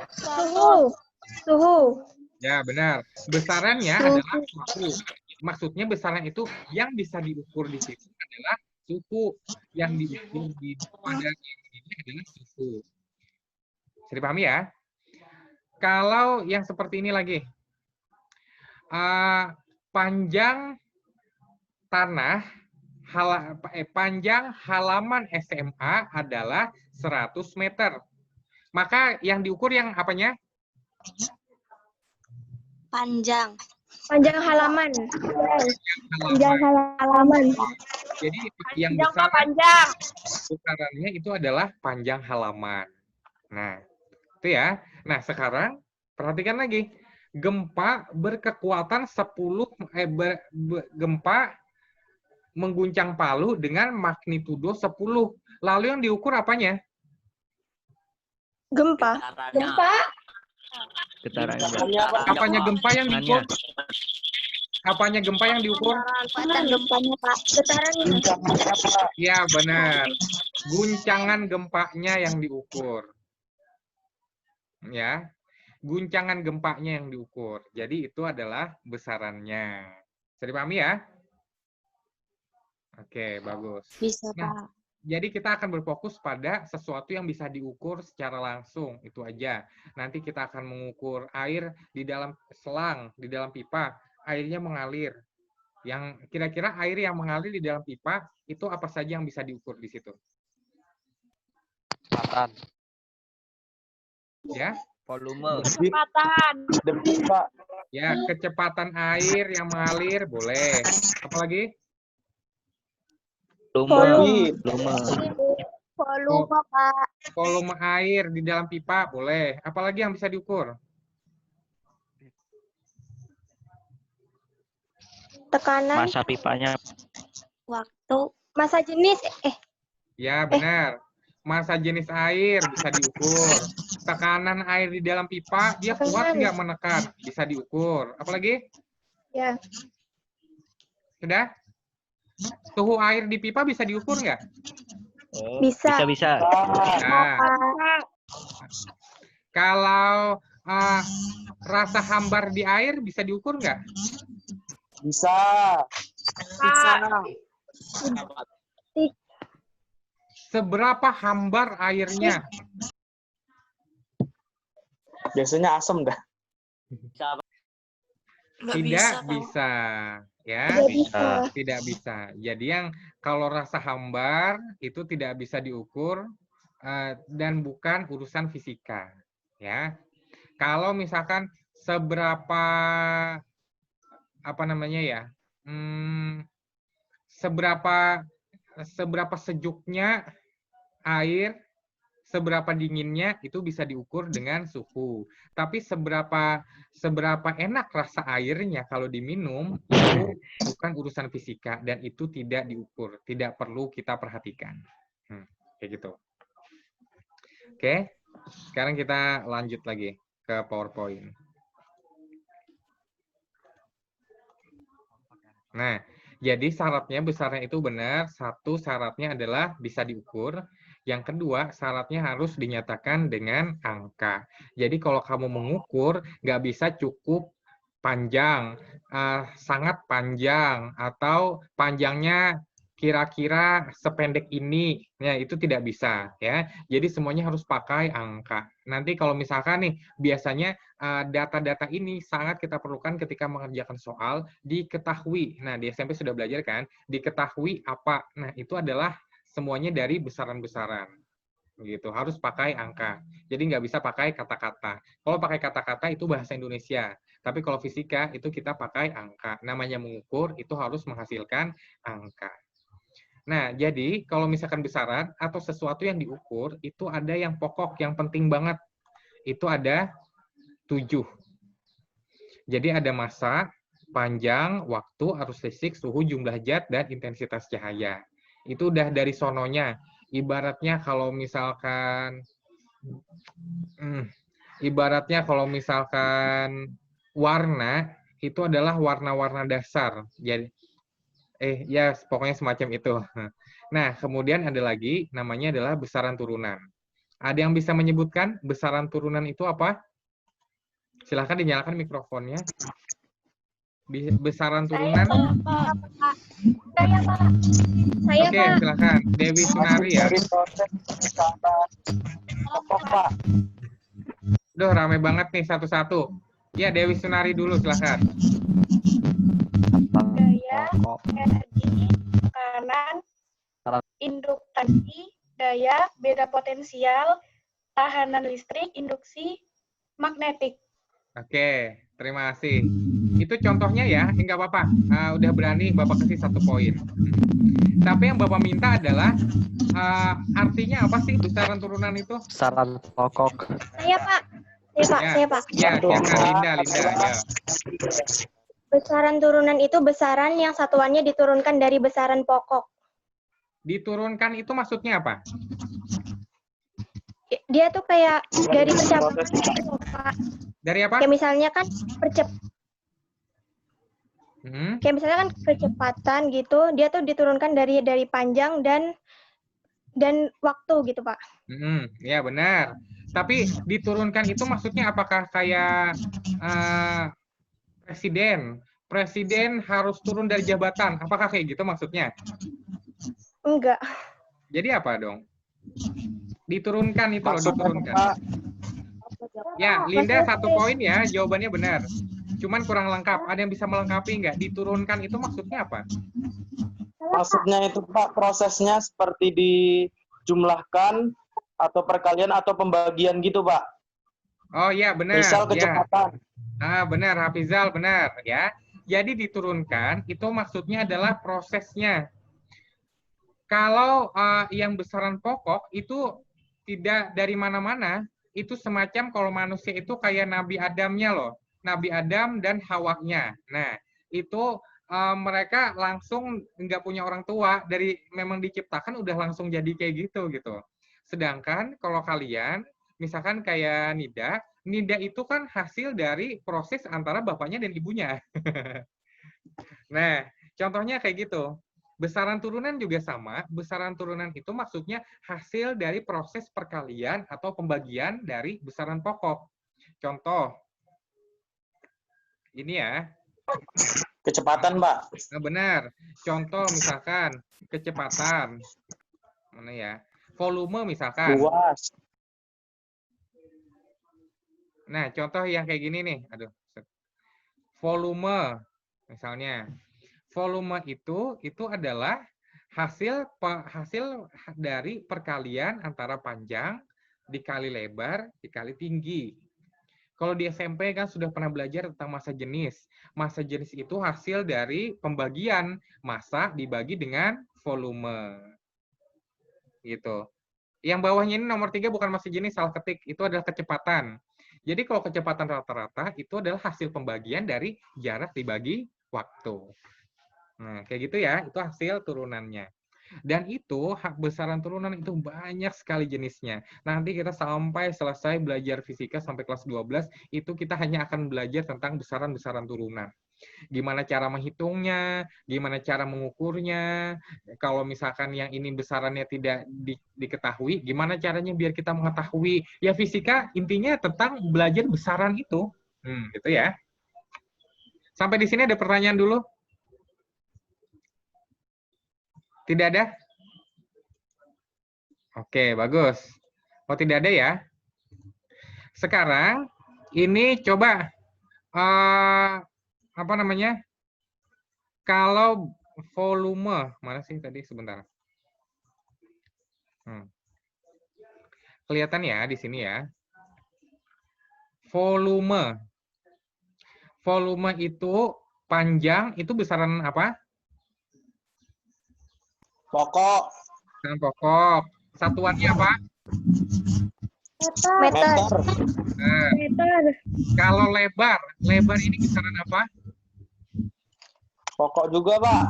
Suhu.
Ya, benar. Besarannya adalah suhu. Maksudnya besaran itu yang bisa diukur di situ adalah suhu. Yang diukur pada ini adalah suhu. Bisa dipahami ya? Kalau yang seperti ini lagi. Panjang tanah, panjang halaman SMA adalah 100 meter. Maka yang diukur yang apanya?
Panjang halaman. Panjang halaman.
Jadi yang besarannya itu adalah panjang halaman. Nah, itu ya. Nah, sekarang perhatikan lagi. Gempa berkekuatan 10 gempa mengguncang Palu dengan magnitudo 10. Lalu yang diukur apanya?
Gempa.
Getarannya.
Apanya gempa yang diukur? Apanya gempa yang diukur?
Getaran gempanya, Pak. Getarannya.
Ya, benar. Guncangan gempanya yang diukur. Ya. Guncangan gempanya yang diukur. Jadi itu adalah besarannya. Bisa dipahami ya? Oke, bagus.
Bisa,
Nah,
Pak.
jadi kita akan berfokus pada sesuatu yang bisa diukur secara langsung. Itu aja. Nanti kita akan mengukur air di dalam selang, di dalam pipa. Airnya mengalir. Yang kira-kira air yang mengalir di dalam pipa, itu apa saja yang bisa diukur di situ?
Kecepatan.
Ya?
Volume.
Debit, Pak.
Ya, kecepatan air yang mengalir boleh. Apalagi?
Volume.
Volume, Pak.
Volume air di dalam pipa boleh. Apalagi yang bisa diukur?
Tekanan.
Masa pipanya.
Waktu. Masa jenis.
Ya, benar. Massa jenis air bisa diukur. Tekanan air di dalam pipa, dia kuat nggak menekan? Bisa diukur. Apalagi?
Ya.
Sudah? Suhu air di pipa bisa diukur nggak?
Bisa.
Bisa.
Nah, Kalau rasa hambar di air bisa diukur nggak?
Bisa.
Seberapa hambar airnya?
Biasanya asam dah.
Tidak bisa, ya.
Tidak bisa.
Tidak bisa. Jadi yang kalau rasa hambar itu tidak bisa diukur dan bukan urusan fisika, ya. Kalau misalkan seberapa apa namanya ya, seberapa sejuknya air, seberapa dinginnya itu bisa diukur dengan suhu. Tapi seberapa enak rasa airnya kalau diminum itu bukan urusan fisika dan itu tidak diukur, tidak perlu kita perhatikan. Kayak gitu. Oke, sekarang kita lanjut lagi ke PowerPoint. Nah, jadi syaratnya besarnya itu benar. Satu, syaratnya adalah bisa diukur. Yang kedua, syaratnya harus dinyatakan dengan angka. Jadi kalau kamu mengukur, nggak bisa cukup panjang, sangat panjang, atau panjangnya kira-kira sependek ini, ya itu tidak bisa, ya. Jadi semuanya harus pakai angka. Nanti kalau misalkan nih, biasanya data-data ini sangat kita perlukan ketika mengerjakan soal, diketahui. Nah, di SMP sudah belajar kan, diketahui apa. Nah, itu adalah semuanya dari besaran-besaran. Gitu, harus pakai angka. Jadi nggak bisa pakai kata-kata. Kalau pakai kata-kata itu bahasa Indonesia. Tapi kalau fisika itu kita pakai angka. Namanya mengukur itu harus menghasilkan angka. Nah, jadi kalau misalkan besaran atau sesuatu yang diukur, itu ada yang pokok, yang penting banget. Itu ada 7. Jadi ada massa, panjang, waktu, arus listrik, suhu, jumlah zat, dan intensitas cahaya. Itu udah dari sononya. Ibaratnya kalau misalkan warna, itu adalah warna-warna dasar. Jadi ya pokoknya semacam itu. Nah, kemudian ada lagi namanya adalah besaran turunan. Ada yang bisa menyebutkan besaran turunan itu apa? Silahkan dinyalakan mikrofonnya. Besaran turunan.
Saya, Pak. Saya,
Oke,
Pak.
silahkan. Dewi Sunari ya.
Dari proses besaran pokok, Pak.
Duh, rame banget nih satu-satu. Ya, Dewi Sunari dulu, silahkan.
Daya, energi, tekanan, induktansi, daya, beda potensial, tahanan listrik, induksi, magnetik.
Oke, terima kasih. Itu contohnya ya, nggak apa-apa. Udah berani Bapak kasih 1 poin. Tapi yang Bapak minta adalah artinya apa sih besaran turunan itu?
Besaran pokok.
Saya, Pak. Saya, Pak.
Ya, Linda, ya.
Besaran turunan itu besaran yang satuannya diturunkan dari besaran pokok.
Diturunkan itu maksudnya apa?
Dia tuh kayak dari percepatan gitu, Pak.
Dari apa?
Kayak misalnya kan kayak misalnya kan kecepatan gitu, dia tuh diturunkan dari panjang dan waktu gitu, Pak.
Ya benar. Tapi diturunkan itu maksudnya apakah kayak presiden harus turun dari jabatan? Apakah kayak gitu maksudnya?
Enggak.
Jadi apa dong? Diturunkan itu loh,
Maksudnya,
diturunkan.
Pak,
Ya, Linda 1 poin ya, jawabannya benar. Cuman kurang lengkap. Ada yang bisa melengkapi nggak? Diturunkan itu maksudnya apa?
maksudnya itu Pak, prosesnya seperti dijumlahkan atau perkalian atau pembagian gitu, Pak.
Oh iya, benar.
Misal
Ya.
kecepatan.
Benar, Hafizal, benar ya. Jadi diturunkan itu maksudnya adalah prosesnya. Kalau yang besaran pokok itu tidak dari mana-mana, itu semacam kalau manusia itu kayak Nabi Adamnya loh. Nabi Adam dan Hawanya. Nah, itu mereka langsung nggak punya orang tua, dari memang diciptakan udah langsung jadi kayak gitu. Sedangkan kalau kalian, misalkan kayak Nida itu kan hasil dari proses antara bapaknya dan ibunya. Nah, contohnya kayak gitu. Besaran turunan juga sama. Besaran turunan itu maksudnya hasil dari proses perkalian atau pembagian dari besaran pokok. Contoh, ini ya.
Kecepatan, Pak.
Nah, benar. Contoh misalkan kecepatan. Mana ya? Volume misalkan.
Luas.
Nah, contoh yang kayak gini nih. Aduh. Volume misalnya. Volume itu adalah hasil dari perkalian antara panjang dikali lebar dikali tinggi. Kalau di SMP kan sudah pernah belajar tentang massa jenis. Massa jenis itu hasil dari pembagian massa dibagi dengan volume. Gitu. Yang bawahnya ini nomor 3 bukan massa jenis, salah ketik. Itu adalah kecepatan. Jadi kalau kecepatan rata-rata itu adalah hasil pembagian dari jarak dibagi waktu. Nah, kayak gitu ya, itu hasil turunannya. Dan itu hak besaran turunan itu banyak sekali jenisnya. Nanti kita sampai selesai belajar fisika sampai kelas 12, itu kita hanya akan belajar tentang besaran-besaran turunan. Gimana cara menghitungnya, gimana cara mengukurnya. Kalau misalkan yang ini besarannya tidak diketahui, gimana caranya biar kita mengetahui. Ya fisika intinya tentang belajar besaran itu. Gitu ya. Sampai di sini ada pertanyaan dulu? Tidak ada? Oke, bagus. Oh, tidak ada ya? Sekarang, ini coba, apa namanya? Kalau volume, mana sih tadi? Sebentar. Kelihatan ya di sini ya. Volume. Volume itu panjang, itu besaran apa?
Pokok.
Besaran pokok. Satuannya apa?
Meter.
Nah,
Meter.
kalau lebar ini besaran apa?
Pokok juga, Pak.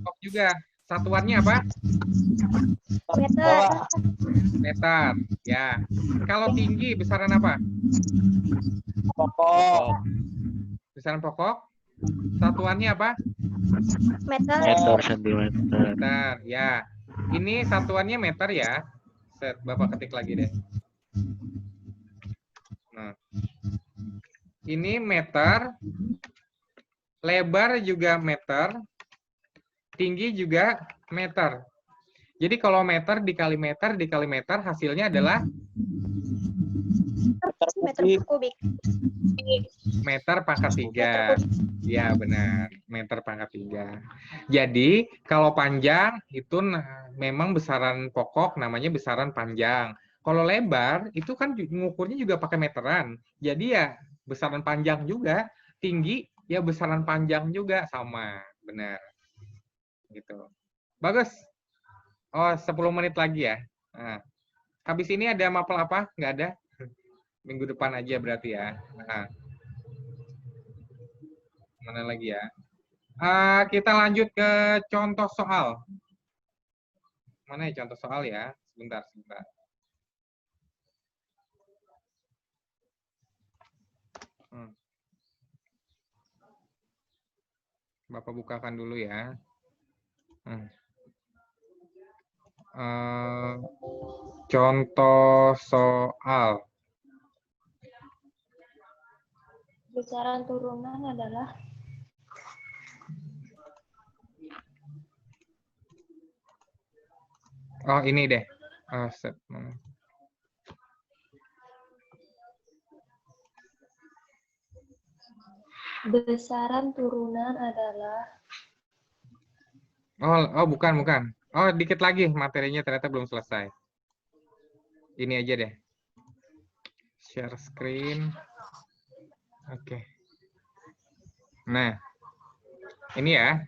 Pokok juga. Satuannya apa?
Meter.
Meter. Ya. Kalau tinggi besaran apa?
Pokok.
Besaran pokok. Satuannya apa?
Meter.
Meter sentimeter.
Meter. Ya. Ini satuannya meter ya. Set, Bapak ketik lagi deh. Nah. Ini meter. Lebar juga meter. Tinggi juga meter. Jadi kalau meter dikali meter hasilnya adalah
Meter kubik.
meter pangkat 3. Ya benar, meter pangkat 3. Jadi kalau panjang itu memang besaran pokok namanya besaran panjang. Kalau lebar itu kan mengukurnya juga pakai meteran. Jadi ya besaran panjang juga, tinggi ya besaran panjang juga sama, benar. Gitu. Bagus. Oh, 10 menit lagi ya. Nah, habis ini ada mapel apa? Nggak ada? Minggu depan aja berarti ya. Nah. Mana lagi ya? Kita lanjut ke contoh soal. Mana ya contoh soal ya? Sebentar. Bapak bukakan dulu ya. Contoh soal.
Besaran turunan adalah
Oh, ini deh.
besaran turunan adalah
Oh, bukan. Oh, dikit lagi materinya ternyata belum selesai. Ini aja deh. Share screen. Oke. Nah, ini ya.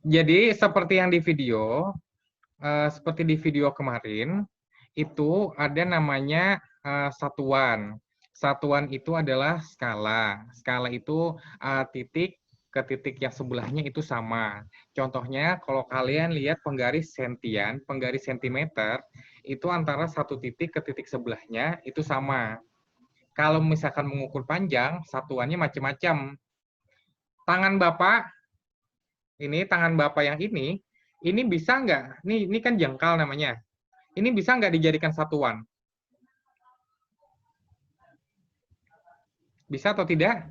Jadi seperti yang di video, seperti di video kemarin, itu ada namanya satuan. Satuan itu adalah skala. Skala itu titik ke titik yang sebelahnya itu sama. Contohnya kalau kalian lihat penggaris sentian, penggaris sentimeter, itu antara satu titik ke titik sebelahnya itu sama. Kalau misalkan mengukur panjang, satuannya macam-macam. tangan Bapak, ini tangan Bapak yang ini bisa nggak? Ini kan jengkal namanya. Ini bisa nggak dijadikan satuan? Bisa atau tidak?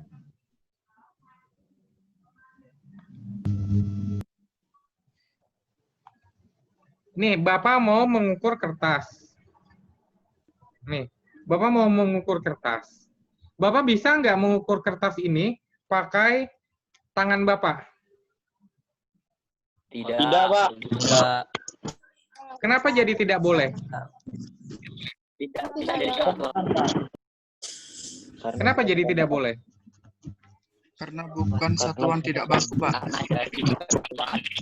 Nih, Bapak mau mengukur kertas. Nih, Bapak mau mengukur kertas. Bapak bisa nggak mengukur kertas ini pakai tangan Bapak?
Tidak.
Tidak, Pak.
Tidak.
Kenapa jadi tidak boleh?
Tidak jadi satuan.
Kenapa jadi tidak boleh?
Karena bukan satuan tidak baku, Pak.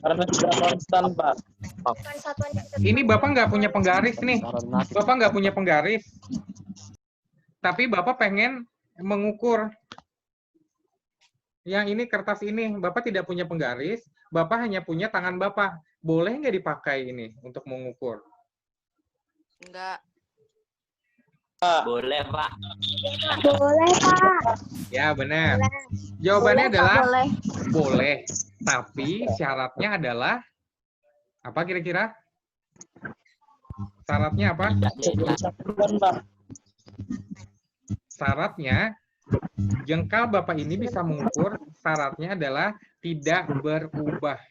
Karena tidak konstan, Pak.
Bukan satuan yang
Ini Bapak nggak punya penggaris nih. Bapak nggak punya penggaris. Tapi Bapak pengen mengukur. Yang ini kertas ini, Bapak tidak punya penggaris. Bapak hanya punya tangan Bapak. Boleh nggak dipakai ini untuk mengukur?
Enggak.
Boleh, Pak.
boleh, Pak.
Ya, benar. Jawabannya
Boleh, Pak,
adalah
boleh.
boleh. Tapi syaratnya adalah apa kira-kira? Syaratnya apa?
Satuan, Pak.
Syaratnya jengkal Bapak ini bisa mengukur, syaratnya adalah tidak berubah.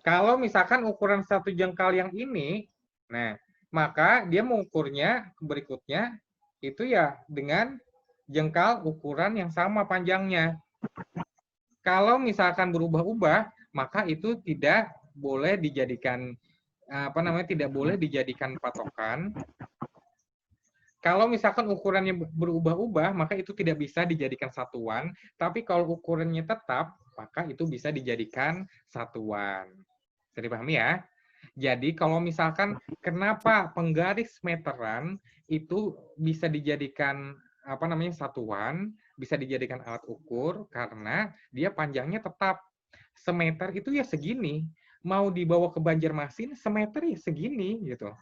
Kalau misalkan ukuran satu jengkal yang ini, nah, maka dia mengukurnya berikutnya itu ya dengan jengkal ukuran yang sama panjangnya. Kalau misalkan berubah-ubah, maka itu tidak boleh dijadikan tidak boleh dijadikan patokan. Kalau misalkan ukurannya berubah-ubah, maka itu tidak bisa dijadikan satuan. Tapi kalau ukurannya tetap, maka itu bisa dijadikan satuan. Bisa dipahami ya? Jadi kalau misalkan kenapa penggaris meteran itu bisa dijadikan satuan, bisa dijadikan alat ukur karena dia panjangnya tetap. Semeter itu ya segini. Mau dibawa ke Banjarmasin, semeter ya segini gitu.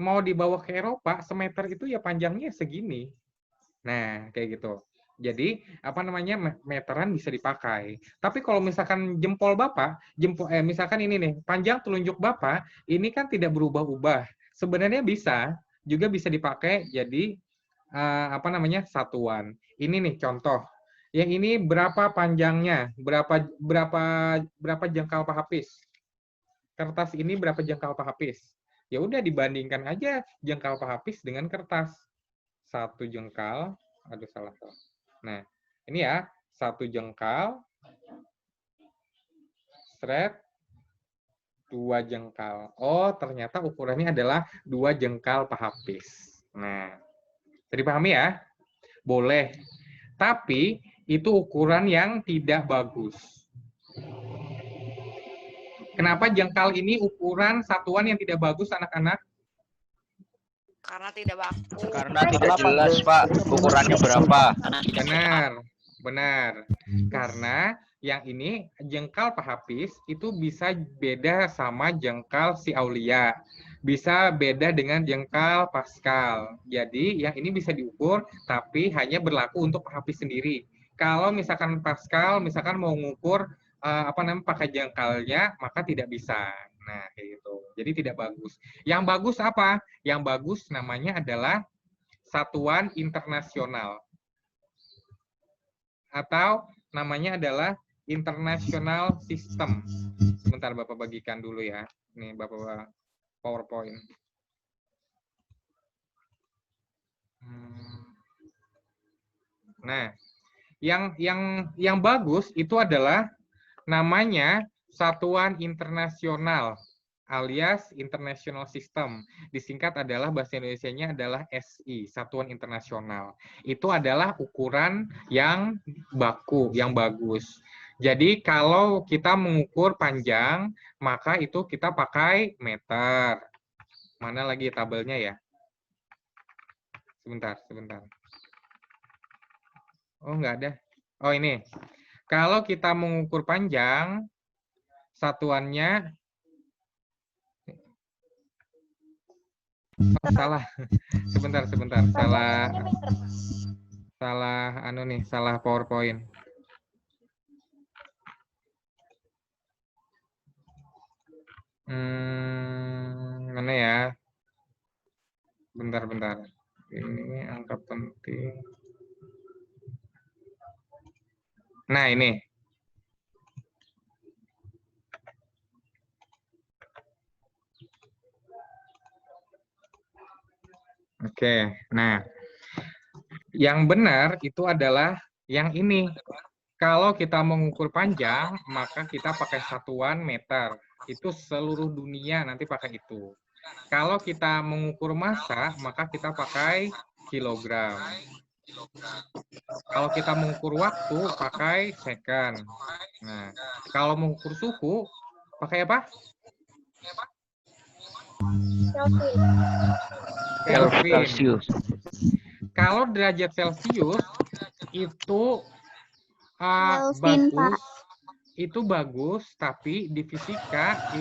Mau dibawa ke Eropa, semeter itu ya panjangnya segini. Nah, kayak gitu. Jadi, meteran bisa dipakai. Tapi kalau misalkan jempol Bapak, misalkan ini nih, panjang telunjuk Bapak, ini kan tidak berubah-ubah. Sebenarnya juga bisa dipakai jadi satuan. Ini nih contoh. Yang ini berapa panjangnya? Berapa jengkal pahapis? Kertas ini berapa jengkal pahapis? Ya udah dibandingkan aja jengkal pahapis dengan kertas. Satu jengkal, salah. Nah, ini ya, satu jengkal, dua jengkal. Oh, ternyata ukurannya adalah 2 jengkal pahapis. Nah, bisa dipahami ya? Boleh. Tapi, itu ukuran yang tidak bagus. Kenapa jengkal ini ukuran satuan yang tidak bagus, anak-anak?
Karena tidak baku.
Karena tidak jelas, Pak, ukurannya berapa.
Benar. Karena yang ini jengkal pahapis itu bisa beda sama jengkal si Aulia. Bisa beda dengan jengkal Pascal. Jadi yang ini bisa diukur tapi hanya berlaku untuk pahapis sendiri. Kalau misalkan Pascal mau mengukur pakai jengkalnya, maka tidak bisa. Nah, kayak gitu. Jadi tidak bagus. Yang bagus apa? Yang bagus namanya adalah satuan internasional. Atau namanya adalah international system. Sebentar Bapak bagikan dulu ya. Nih Bapak PowerPoint. Nah, yang bagus itu adalah namanya satuan internasional alias international system. Disingkat adalah bahasa Indonesianya adalah SI, satuan internasional. Itu adalah ukuran yang baku, yang bagus. Jadi kalau kita mengukur panjang, maka itu kita pakai meter. Mana lagi tabelnya ya? Sebentar. Oh, nggak ada. Oh, ini. Kalau kita mengukur panjang, satuannya salah. Sebentar. Salah PowerPoint. Mana ya? Bentar. Ini angka penting. Nah, ini. Oke, nah. Yang benar itu adalah yang ini. Kalau kita mengukur panjang, maka kita pakai satuan meter. Itu seluruh dunia nanti pakai itu. Kalau kita mengukur massa, maka kita pakai kilogram. Kalau kita mengukur waktu, pakai second. Nah, kalau mengukur suhu, pakai apa? Kelvin. Kalau derajat Celcius itu bagus, itu bagus, tapi di fisika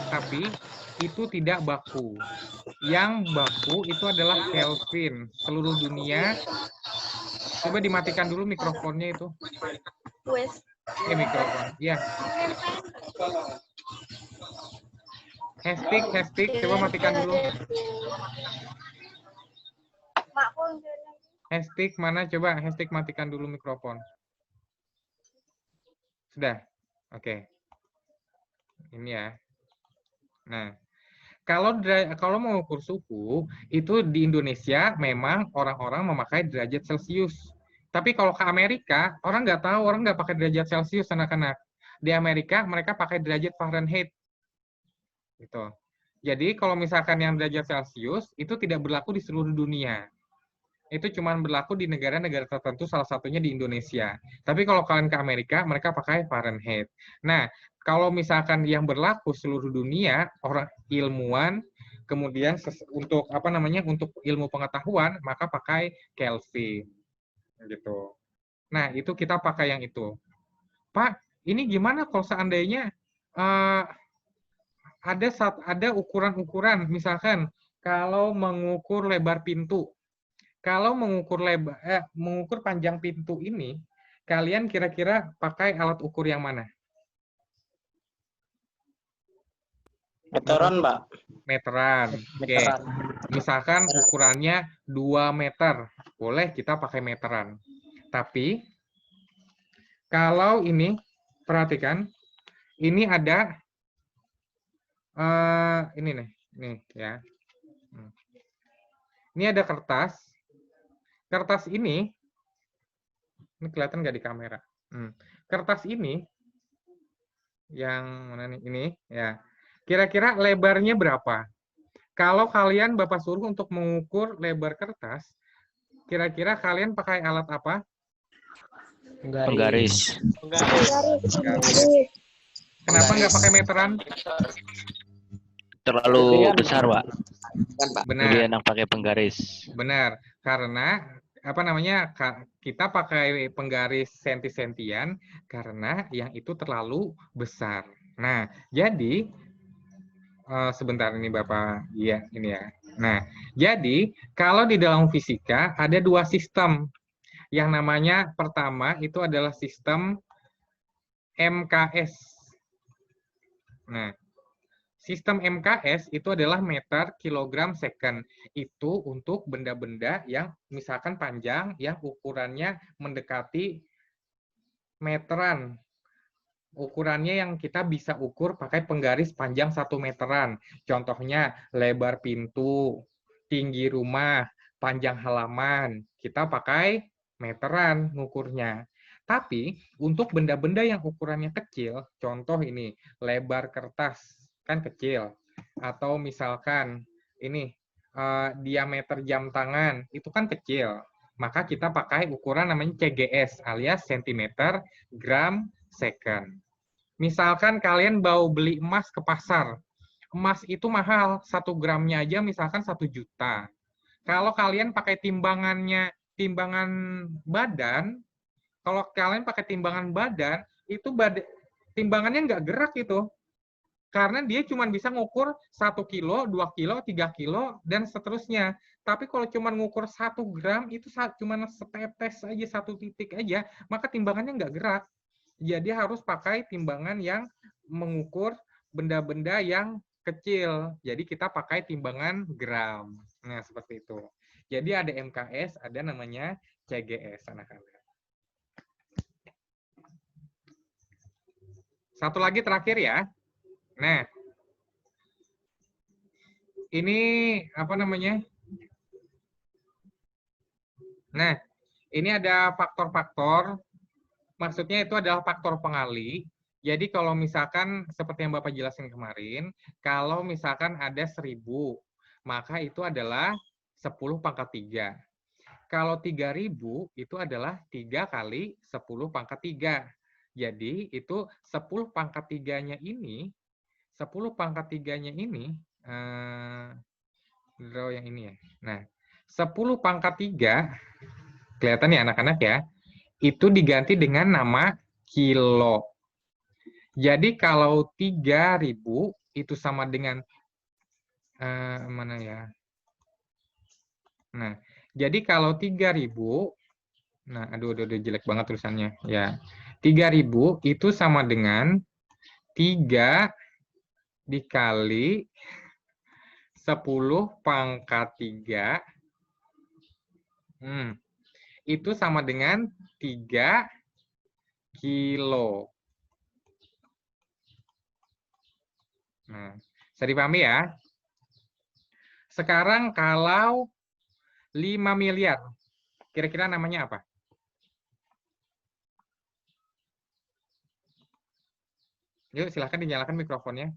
tapi itu tidak baku. Yang baku itu adalah Kelvin. Seluruh dunia. Coba dimatikan dulu mikrofonnya itu. Mikrofon. Ya. Hashtag, coba matikan dulu. Hashtag mana? Coba hashtag matikan dulu mikrofon. Sudah? Oke. Ini ya. Nah, kalau mengukur suhu, itu di Indonesia memang orang-orang memakai derajat Celcius. Tapi kalau ke Amerika, orang nggak tahu, orang nggak pakai derajat Celcius, anak-anak. Di Amerika, mereka pakai derajat Fahrenheit. Gitu. Jadi, kalau misalkan yang derajat Celcius, itu tidak berlaku di seluruh dunia. Itu cuma berlaku di negara-negara tertentu, salah satunya di Indonesia. Tapi kalau kalian ke Amerika, mereka pakai Fahrenheit. Nah, kalau misalkan yang berlaku seluruh dunia, orang ilmuwan, kemudian untuk untuk ilmu pengetahuan, maka pakai Kelvin, gitu. Nah, itu kita pakai yang itu. Pak, ini gimana kalau seandainya ada ukuran-ukuran, misalkan kalau mengukur lebar pintu. Kalau mengukur panjang pintu ini, kalian kira-kira pakai alat ukur yang mana?
Meteran, Mbak.
Meteran. Oke. Misalkan ukurannya 2 meter, boleh kita pakai meteran. Tapi kalau ini, perhatikan, ini ada ini ya. Ini ada kertas. Kertas ini kelihatan nggak di kamera? Kertas ini, yang mana nih? Ini, ya. Kira-kira lebarnya berapa? Kalau kalian Bapak suruh untuk mengukur lebar kertas, kira-kira kalian pakai alat apa?
Penggaris.
Kenapa nggak pakai meteran?
Terlalu besar, Pak.
Benar.
Dia yang pakai penggaris.
Benar, karena kita pakai penggaris senti-sentian karena yang itu terlalu besar. Nah, jadi sebentar ini Bapak, iya ini ya. Nah, jadi kalau di dalam fisika ada 2 sistem. Yang namanya pertama itu adalah sistem MKS. Nah, sistem MKS itu adalah meter, kilogram, second. Itu untuk benda-benda yang misalkan panjang, yang ukurannya mendekati meteran. Ukurannya yang kita bisa ukur pakai penggaris panjang 1 meteran. Contohnya lebar pintu, tinggi rumah, panjang halaman. Kita pakai meteran ngukurnya. Tapi untuk benda-benda yang ukurannya kecil, contoh ini, lebar kertas, kan kecil, atau misalkan ini diameter jam tangan itu kan kecil, maka kita pakai ukuran namanya CGS alias centimeter gram second. Misalkan kalian mau beli emas ke pasar, emas itu mahal, 1 gramnya aja misalkan 1 juta. Kalau kalian pakai timbangan badan, kalau kalian pakai timbangan badan itu timbangannya nggak gerak itu. Karena dia cuma bisa ngukur 1 kilo, 2 kilo, 3 kilo, dan seterusnya. Tapi kalau cuma ngukur 1 gram, itu cuma setetes aja, 1 titik aja, maka timbangannya nggak gerak. Jadi harus pakai timbangan yang mengukur benda-benda yang kecil. Jadi kita pakai timbangan gram. Nah, seperti itu. Jadi ada MKS, ada namanya CGS, anak-anak. Satu lagi terakhir ya. Nah, ini apa namanya? Nah, ini ada faktor-faktor. Maksudnya itu adalah faktor pengali. Jadi kalau misalkan seperti yang Bapak jelaskan kemarin, kalau misalkan ada 1000, maka itu adalah 10 pangkat 3. Kalau 3000 itu adalah 3 kali 10 pangkat 3. Jadi itu 10 pangkat 3-nya ini, 10 pangkat 3-nya ini, draw yang ini ya. Nah, 10 pangkat 3, kelihatan ya anak-anak ya, itu diganti dengan nama kilo. Jadi kalau 3000 itu sama dengan, mana ya? Nah, jadi kalau 3000, nah aduh jelek banget tulisannya. Ya, 3000 itu sama dengan 3 dikali 10 pangkat 3. Itu sama dengan 3 kilo. Nah, bisa dipahami ya? Sekarang kalau 5 miliar, kira-kira namanya apa? Yuk, silahkan dinyalakan mikrofonnya.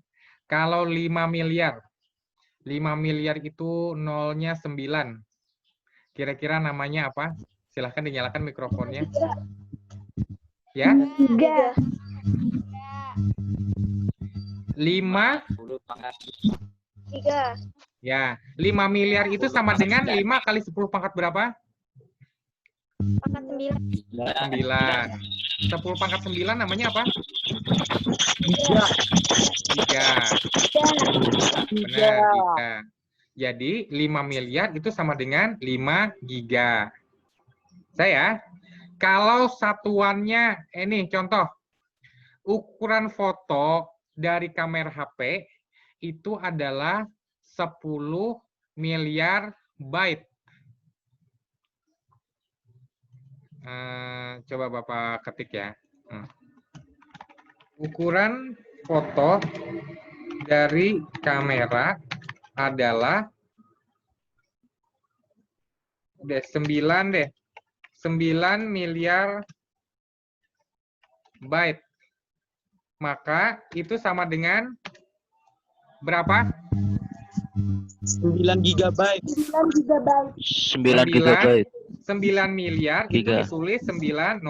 Kalau 5 miliar, 5 miliar itu nolnya 9. Kira-kira namanya apa? Silahkan dinyalakan mikrofonnya. Ya?
3.
5.
3.
Ya, 5 miliar itu sama dengan 5 kali 10 pangkat berapa?
Pangkat 9.
9. 10 pangkat 9 namanya apa? 3. Benar, 3. Jadi 5 miliar itu sama dengan 5 giga. Saya, kalau satuannya, ini contoh, ukuran foto dari kamera HP itu adalah 10 miliar byte. Coba Bapak ketik ya. Ukuran foto dari kamera adalah 9 miliar byte. Maka itu sama dengan berapa?
9 gigabyte.
9 gigabyte.
9 miliar itu
Giga.
ditulis 9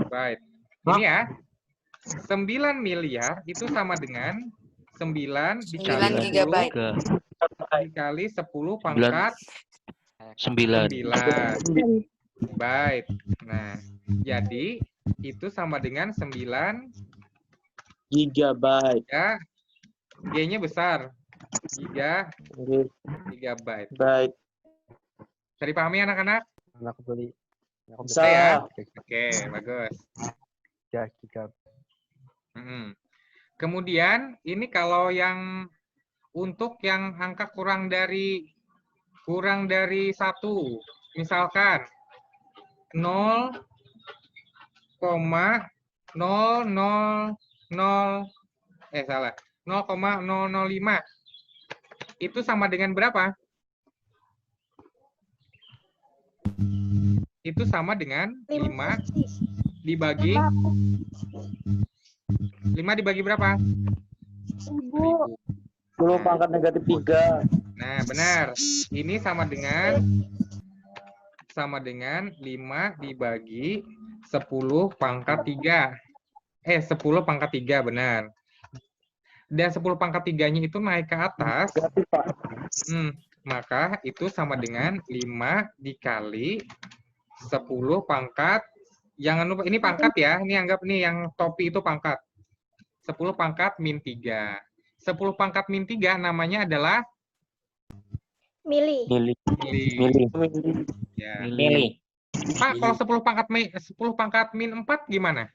byte. Ini ya. 9 miliar itu sama dengan 9 dikali
9
10 dikali 10 pangkat
9.
9 byte. Nah, jadi itu sama dengan 9
Gigabyte.
ya, G-nya besar. Gigabyte.
Baik.
Bisa dipahami anak-anak?
Bisa
ya? Oke, bagus. Kemudian ini kalau yang untuk yang angka kurang dari 1, misalkan 0,005 itu sama dengan berapa? Itu sama dengan 5 dibagi 5 dibagi berapa? 1000.
10 pangkat negatif 3.
Nah, benar. Ini sama dengan 5 dibagi 10 pangkat 3. 10 pangkat 3, benar. Dan 10 pangkat 3-nya itu naik ke atas. Maka itu sama dengan 5 dikali 10 pangkat. Jangan lupa, ini pangkat ya. Ini anggap nih yang topi itu pangkat. 10 pangkat min 3. 10 pangkat min 3 namanya adalah
Mili.
Ya. Pak, kalau 10 pangkat min 4 gimana?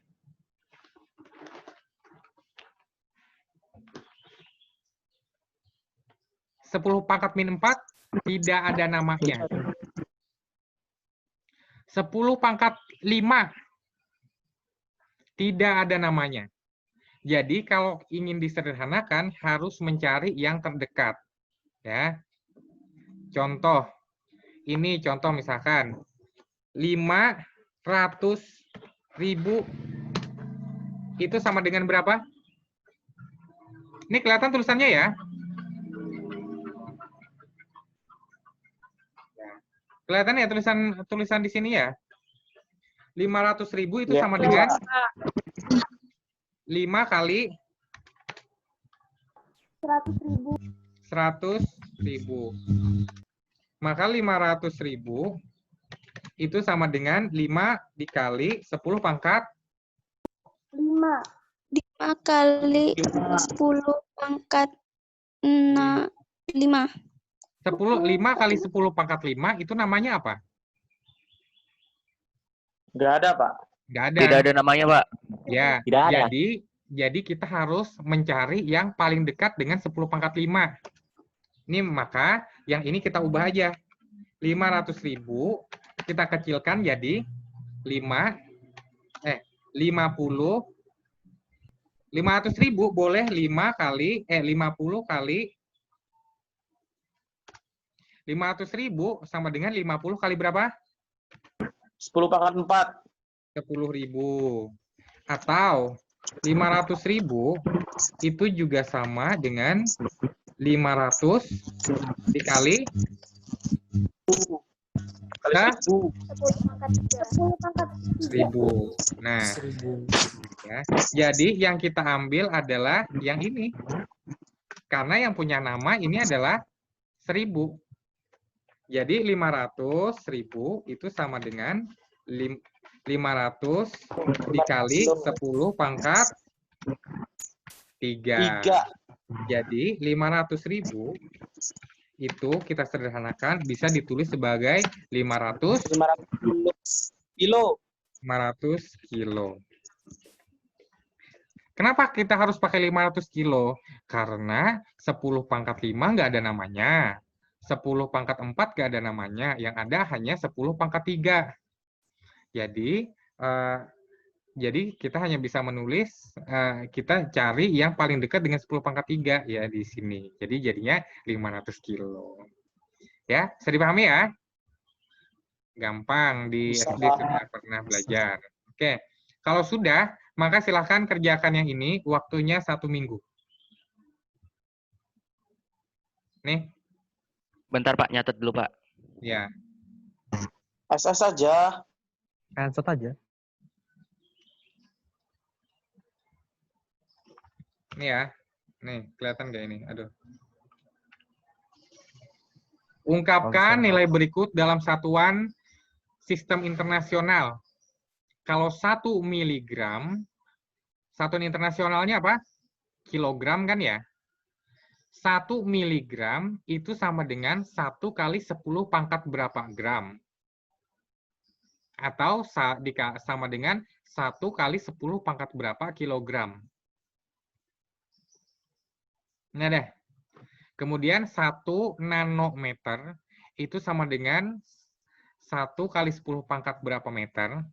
10 pangkat min 4 tidak ada namanya. 10 pangkat 5 tidak ada namanya. Jadi kalau ingin disederhanakan harus mencari yang terdekat. Ya. Contoh. Ini contoh misalkan 500.000 itu sama dengan berapa? Ini kelihatan tulisannya ya? Kelihatan ya tulisan di sini ya? 500.000 itu
Ya,
sama dengan 5 kali 100.000. Maka 500.000 itu sama dengan 5 dikali 10 pangkat
5 kali 10 pangkat 5.
5 kali 10 pangkat 5 itu namanya apa?
Nggak ada, Pak.
Nggak ada.
Tidak ada namanya, Pak.
Ya,
Tidak ada.
jadi kita harus mencari yang paling dekat dengan 10 pangkat 5. Ini maka yang ini kita ubah aja. 500.000 kita kecilkan jadi 50. 500.000 boleh 50 kali 500.000 sama dengan 50 kali berapa?
10 pangkat 4.
10.000. Atau 500.000 itu juga sama dengan 500 dikali
10
1000. Nah, ya. Jadi yang kita ambil adalah yang ini. Karena yang punya nama ini adalah 1000. Jadi 500.000 itu sama dengan 500 dikali 10 pangkat 3. Jadi 500.000 itu kita sederhanakan bisa ditulis sebagai 500
kilo.
500 kilo. Kenapa kita harus pakai 500 kilo? Karena 10 pangkat 5 nggak ada namanya. 10 pangkat 4 nggak ada namanya. Yang ada hanya 10 pangkat 3. Jadi kita hanya bisa menulis, kita cari yang paling dekat dengan 10 pangkat 3 ya di sini. Jadi jadinya 500 kilo. Ya, bisa dipahami ya? Gampang, di SD sudah pernah belajar. Oke, kalau sudah, maka silahkan kerjakan yang ini, waktunya 1 minggu. Nih.
Bentar, Pak. Nyatet dulu, Pak.
Ya.
SS saja.
Cancel aja.
Nih ya. Nih, kelihatan nggak ini? Aduh. Ungkapkan nilai berikut dalam satuan sistem internasional. Kalau 1 miligram, satuan internasionalnya apa? Kilogram kan ya? 1 miligram itu sama dengan 1 kali 10 pangkat berapa gram? Atau sama dengan 1 kali 10 pangkat berapa kilogram? Nah deh. Kemudian 1 nanometer itu sama dengan 1 kali 10 pangkat berapa meter.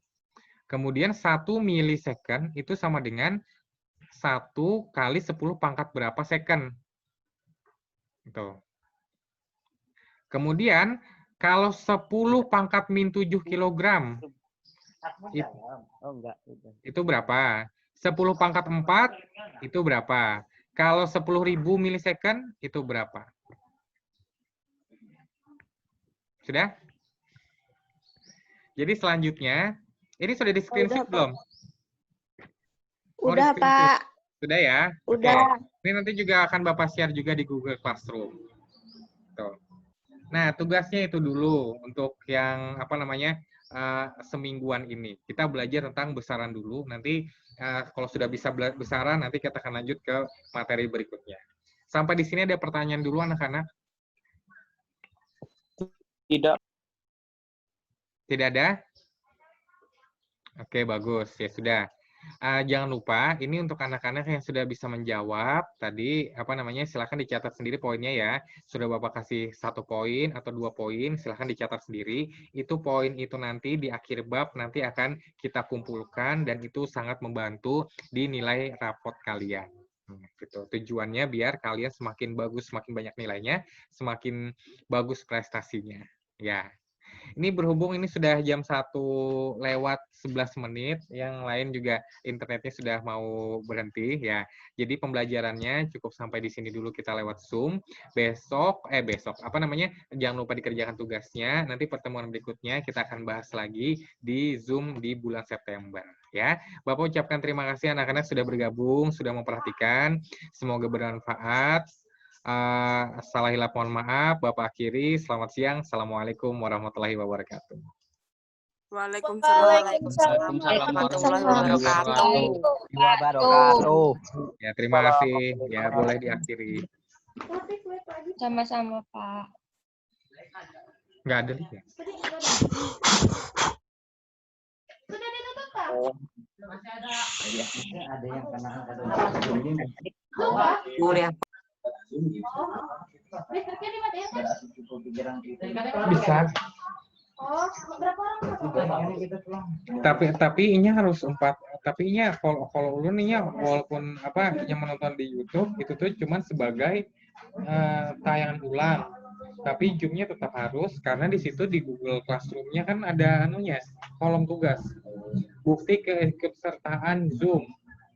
Kemudian 1 milisecond itu sama dengan 1 kali 10 pangkat berapa second. Gitu. Kemudian kalau 10 pangkat min 7 kilogram itu berapa? 10 pangkat 4 itu berapa? Kalau 10.000 milisecond itu berapa? Sudah? Jadi selanjutnya, ini sudah di screenshot belum?
Udah, Pak.
Sudah ya?
Udah.
Oke. Ini nanti juga akan Bapak share juga di Google Classroom. Tuh. Nah, tugasnya itu dulu untuk yang apa namanya semingguan ini. Kita belajar tentang besaran dulu. Nanti kalau sudah bisa besaran, nanti kita akan lanjut ke materi berikutnya. Sampai di sini ada pertanyaan dulu anak-anak?
Tidak.
Tidak ada? Oke, bagus. Ya sudah. Jangan lupa ini untuk anak-anak yang sudah bisa menjawab tadi silakan dicatat sendiri poinnya ya. Sudah Bapak kasih 1 poin atau 2 poin, silakan dicatat sendiri. Itu poin itu nanti di akhir bab nanti akan kita kumpulkan dan itu sangat membantu di nilai raport kalian. Gitu. Tujuannya biar kalian semakin bagus, semakin banyak nilainya, semakin bagus prestasinya. Ya. Ini berhubung ini sudah jam 1 lewat 11 menit, yang lain juga internetnya sudah mau berhenti ya. Jadi pembelajarannya cukup sampai di sini dulu kita lewat Zoom. Besok jangan lupa dikerjakan tugasnya. Nanti pertemuan berikutnya kita akan bahas lagi di Zoom di bulan September ya. Bapak ucapkan terima kasih anak-anak sudah bergabung, sudah memperhatikan. Semoga bermanfaat. Salah hilap mohon maaf, Bapak akhiri. Selamat siang. Assalamualaikum warahmatullahi wabarakatuh.
Waalaikumsalam warahmatullahi wabarakatuh.
Ya, terima kasih. Ya, boleh diakhiri.
Sama-sama, Pak.
Nggak ada nih ya? Bisa. Tapi ini harus 4. Tapi ini kalau ulun ini walaupun yang menonton di YouTube itu tuh cuman sebagai tayangan ulang. Tapi Zoom-nya tetap harus karena di situ di Google Classroom-nya kan ada kolom tugas. Bukti keikutsertaan Zoom.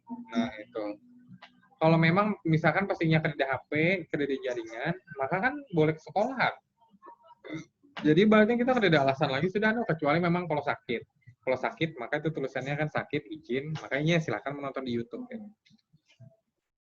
Nah, itu. Kalau memang misalkan pastinya kredit HP, kredit jaringan, maka kan boleh ke sekolahan. Jadi berarti kita tidak ada alasan lagi sudah kecuali memang kalau sakit. Kalau sakit maka itu tulisannya kan sakit izin, makanya silakan menonton di YouTube ya.